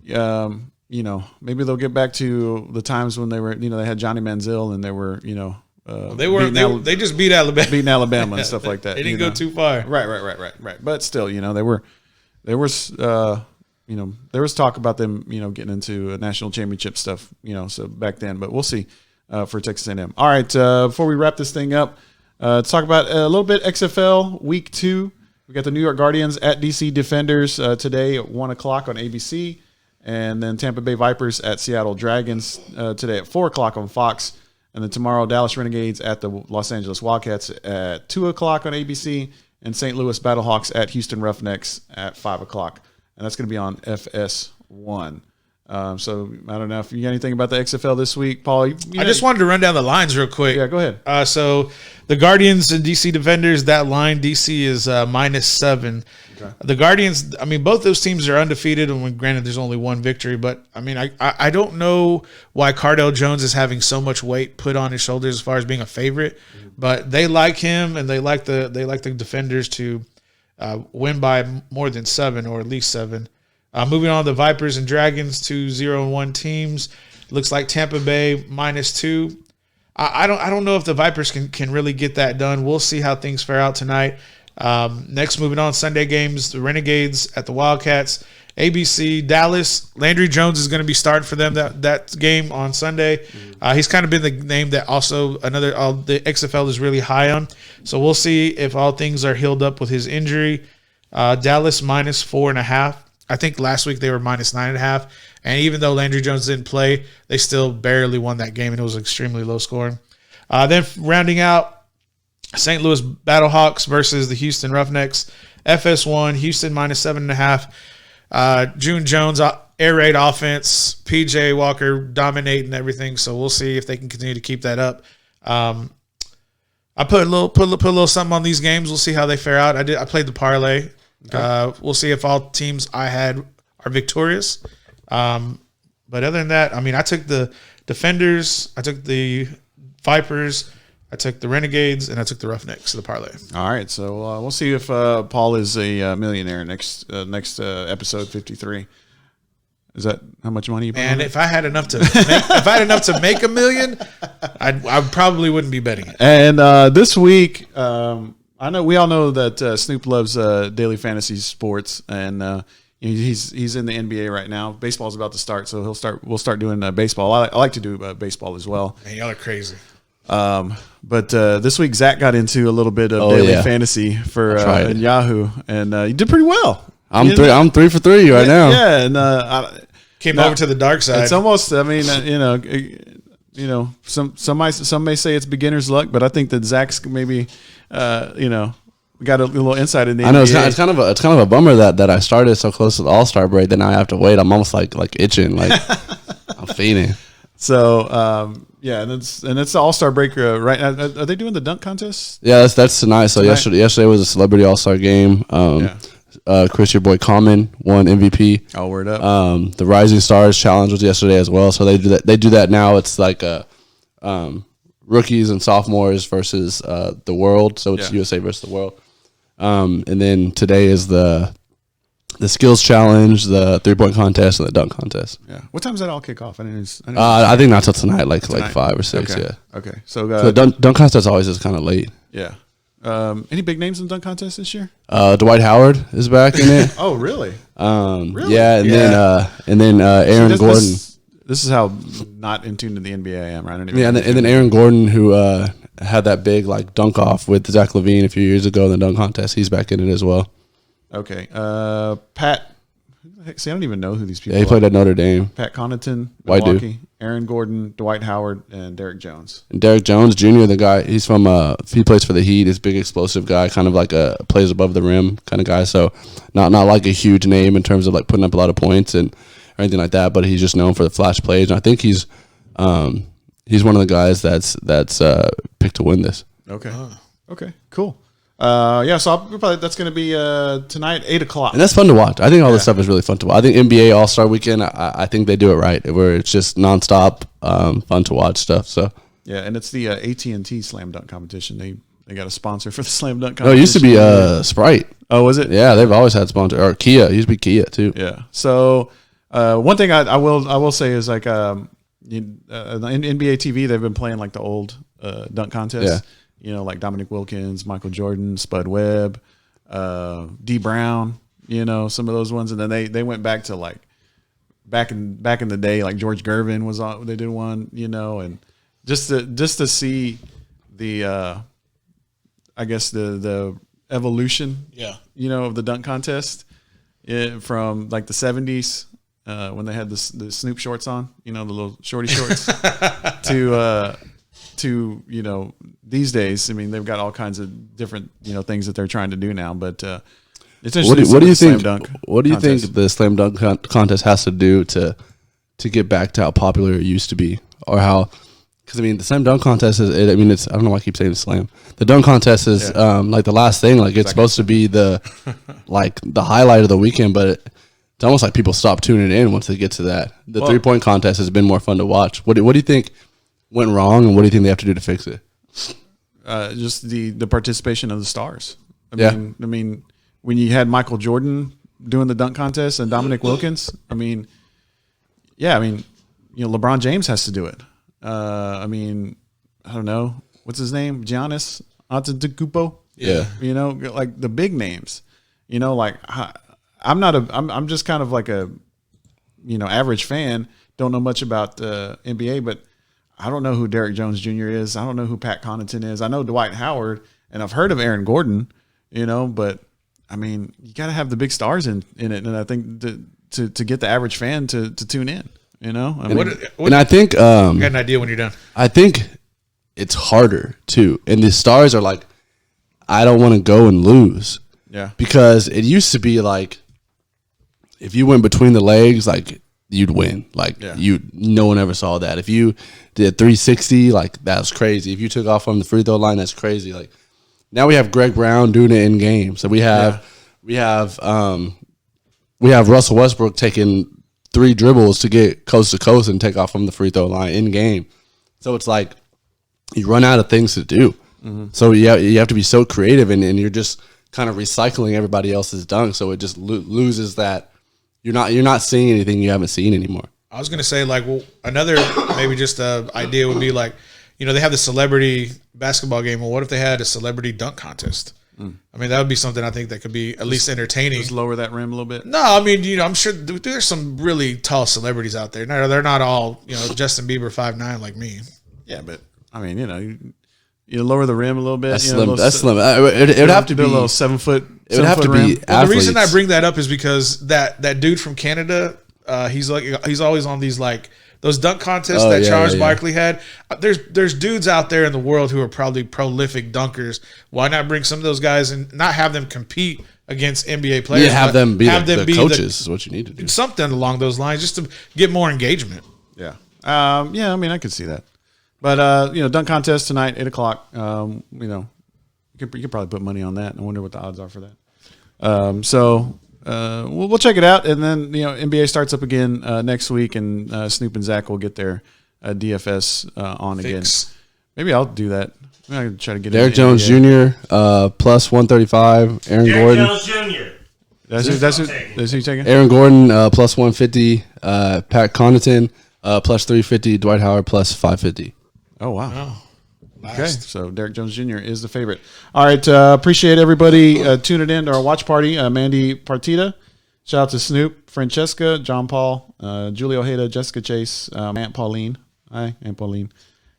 maybe they'll get back to the times when they were, they had Johnny Manziel and they were, they just beat Alabama, beating Alabama and stuff like that. They didn't go too far. Right. But still, there was talk about them, getting into a national championship stuff, so back then. But we'll see for Texas A&M. All right, before we wrap this thing up, let's talk about a little bit XFL Week 2. We got the New York Guardians at DC Defenders today at 1 o'clock on ABC, and then Tampa Bay Vipers at Seattle Dragons today at 4 o'clock on Fox, and then tomorrow Dallas Renegades at the Los Angeles Wildcats at 2 o'clock on ABC, and St. Louis Battlehawks at Houston Roughnecks at 5 o'clock. And that's going to be on FS1. So I don't know if you got anything about the XFL this week, Paul. I just wanted to run down the lines real quick. Yeah, go ahead. So the Guardians and DC Defenders, that line, DC is -7. Okay. The Guardians, I mean, both those teams are undefeated, and granted, there's only one victory. But I mean, I don't know why Cardell Jones is having so much weight put on his shoulders as far as being a favorite. Mm-hmm. But they like him, and they like the Defenders to win by more than 7 or at least 7. Moving on, the Vipers and Dragons, 2-0-1 teams. Looks like Tampa Bay -2. I don't know if the Vipers can really get that done. We'll see how things fare out tonight. Next, moving on, Sunday games, the Renegades at the Wildcats. ABC, Dallas. Landry Jones is going to be starting for them that game on Sunday. He's kind of been the name that also the XFL is really high on. So we'll see if all things are healed up with his injury. Dallas -4.5. I think last week they were -9.5. And even though Landry Jones didn't play, they still barely won that game, and it was extremely low scoring. Then rounding out, St. Louis Battlehawks versus the Houston Roughnecks. FS1, Houston -7.5. June Jones, air raid offense, PJ Walker dominating everything. So we'll see if they can continue to keep that up. I put a little something on these games. We'll see how they fare out. I played the parlay. Okay. We'll see if all teams I had are victorious. But other than that, I mean, I took the Defenders, I took the Vipers, I took the Renegades, and I took the Roughnecks to the parlay. All right, so we'll see if Paul is a millionaire next episode 53. Is that how much money you put? And if I had enough to make $1 million, I probably wouldn't be betting it. And this week, we all know that Snoop loves daily fantasy sports, and he's in the NBA right now. Baseball's about to start, so we'll start doing baseball. I like to do baseball as well. Man, y'all are crazy. But this week Zach got into a little bit of daily fantasy for in Yahoo, and you did pretty well. I'm 3 for 3 right now. Yeah, and came over to the dark side. It's almost. I mean, some may say it's beginner's luck, but I think that Zach's maybe we got a little insight in the I know NBA. it's kind of a bummer that I started so close to the All-Star break. Then I have to wait. I'm almost like itching, like I'm fainting. So yeah, and it's the All-Star break right now. Are they doing the dunk contest? Yeah, that's tonight. So yesterday was a celebrity All-Star game. Chris, your boy Common won MVP. Oh, word up. The Rising Stars Challenge was yesterday as well. So they do that now. It's like rookies and sophomores versus the world. So it's USA versus the world. And then today is the skills challenge, the 3-point contest, and the dunk contest. Yeah. What time does that all kick off? I think not till tonight, like 5 or 6. Okay. Yeah. Okay. So the dunk contest always is kind of late. Yeah. Any big names in the dunk contest this year? Dwight Howard is back in it. Oh, really? Really? Yeah, and then Aaron Gordon. This is how not in tune to the NBA I am, right? And then Aaron Gordon, who had that big like dunk off with Zach LaVine a few years ago in the dunk contest, he's back in it as well. Okay. Pat. See, I don't even know who these people are. Yeah, he played at Notre Dame. Pat Connaughton, White Milwaukee, dude. Aaron Gordon, Dwight Howard, and Derek Jones. And Derek Jones Jr., the guy, he's from he plays for the Heat. He's a big explosive guy, kind of like plays above the rim kind of guy. So not like a huge name in terms of like putting up a lot of points and or anything like that. But he's just known for the flash plays. And I think he's one of the guys that's picked to win this. Okay. Okay. Cool. Yeah, so that's going to be tonight, 8:00, and that's fun to watch. I think all this stuff is really fun to watch. I think NBA All-Star Weekend, I think they do it right, where it's just nonstop, fun to watch stuff. So yeah, and it's the AT&T Slam Dunk competition. They got a sponsor for the Slam Dunk competition. No, it used to be Sprite. Oh, was it? Yeah, they've always had sponsor or Kia. It used to be Kia too. Yeah. So one thing I will say is like in NBA TV they've been playing like the old dunk contests. Yeah. You know, like Dominic Wilkins, Michael Jordan, Spud Webb, D Brown, you know, some of those ones. And then they went back to like back in the day, like George Gervin was on, they did one, you know, and just to see the I guess the evolution, you know, of the dunk contest from like the 70s when they had the Snoop shorts on, you know, the little shorty shorts to you know, these days. I mean, they've got all kinds of different, you know, things that they're trying to do now, but it's interesting. What do you think? What do you think the slam dunk contest has to do to get back to how popular it used to be, or how? Because I mean, the slam dunk contest is. I mean, it's. I don't know why I keep saying slam. The dunk contest is like the last thing. Like it's supposed to be the like the highlight of the weekend, but it's almost like people stop tuning in once they get to that. The 3-point contest has been more fun to watch. What do you think went wrong, and what do you think they have to do to fix it? Just the participation of the stars. I mean, when you had Michael Jordan doing the dunk contest and Dominic Wilkins, I mean, you know, LeBron James has to do it. I mean, I don't know, what's his name, Giannis Antetokounmpo. Yeah, you know, like the big names. You know, like I'm just kind of like a, you know, average fan. Don't know much about NBA, but I don't know who Derek Jones Jr. is. I don't know who Pat Connaughton is. I know Dwight Howard, and I've heard of Aaron Gordon, you know, but I mean, you got to have the big stars in it. And I think to get the average fan to tune in, you know, and I think, I got an idea when you're done. I think it's harder too. And the stars are like, I don't want to go and lose. Yeah. Because it used to be like, if you went between the legs, like, you'd win. Like no one ever saw that. If you did 360, like that's crazy. If you took off from the free throw line, that's crazy. Like now we have Greg Brown doing it in game. So we have Russell Westbrook taking 3 dribbles to get coast to coast and take off from the free throw line in game. So it's like you run out of things to do. Mm-hmm. So you have to be so creative, and you're just kind of recycling everybody else's dunk. So it just loses that. You're not seeing anything you haven't seen anymore. I was gonna say, like, well, another maybe just a idea would be like, you know, they have the celebrity basketball game. Well, what if they had a celebrity dunk contest? I mean, that would be something I think that could be at least entertaining. Just lower that rim a little bit. No, I mean, you know, I'm sure there's some really tall celebrities out there. No, they're not all, you know, Justin Bieber 5'9" like me. Yeah, but I mean, you know, you lower the rim a little bit. That's you slim. know, That's slim. It would have to be a little 7 foot. It would have to rim. be. Well, the reason I bring that up is because that dude from Canada, he's always on these like Those dunk contests that Charles Barkley had. There's dudes out there in the world who are probably prolific dunkers. Why not bring some of those guys and not have them compete against NBA players? Yeah, have them be the coaches is what you need to do. Something along those lines just to get more engagement. Yeah. I mean, I could see that. But, dunk contest tonight, 8 o'clock. You could probably put money on that. I wonder what the odds are for that. We'll check it out. And then, NBA starts up again next week, and Snoop and Zach will get their DFS on again. Maybe I'll do that. I can try to get Derek Jones Jr. Plus 135. Aaron Gordon. Jones Jr. That's who you taking? Aaron Gordon plus 150. Pat Connaughton plus 350. Dwight Howard plus 550. Oh, wow. Okay, so Derek Jones Jr. is the favorite. All right, appreciate everybody tuning in to our watch party. Mandy Partita, shout out to Snoop, Francesca, John Paul, Julie Ojeda, Jessica Chase, Aunt Pauline. Hi, Aunt Pauline.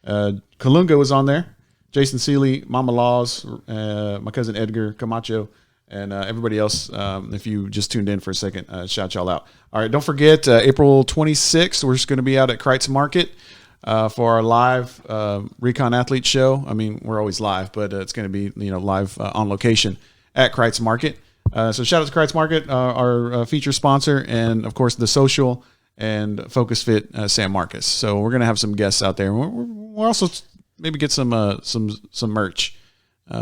Kalunga was on there. Jason Seeley, Mama Laws, my cousin Edgar Camacho, and everybody else. If you just tuned in for a second, shout y'all out. All right, don't forget, April 26th, we're just going to be out at Kreitz Market for our live Recon Athlete show. I mean, we're always live, but it's going to be live on location at Kreitz Market. So shout out to Kreitz Market, our feature sponsor, and of course the social and Focus Fit San Marcos. So we're going to have some guests out there. We're also maybe get some merch,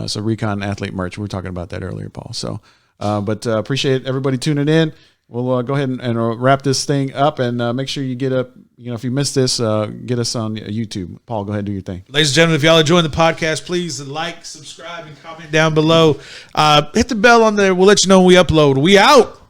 so Recon Athlete merch. We were talking about that earlier, Paul. So, but appreciate everybody tuning in. We'll go ahead and wrap this thing up, and make sure you get up. If you missed this, get us on YouTube. Paul, go ahead and do your thing. Ladies and gentlemen, if y'all enjoying the podcast, please like, subscribe, and comment down below. Hit the bell on there. We'll let you know when we upload. We out.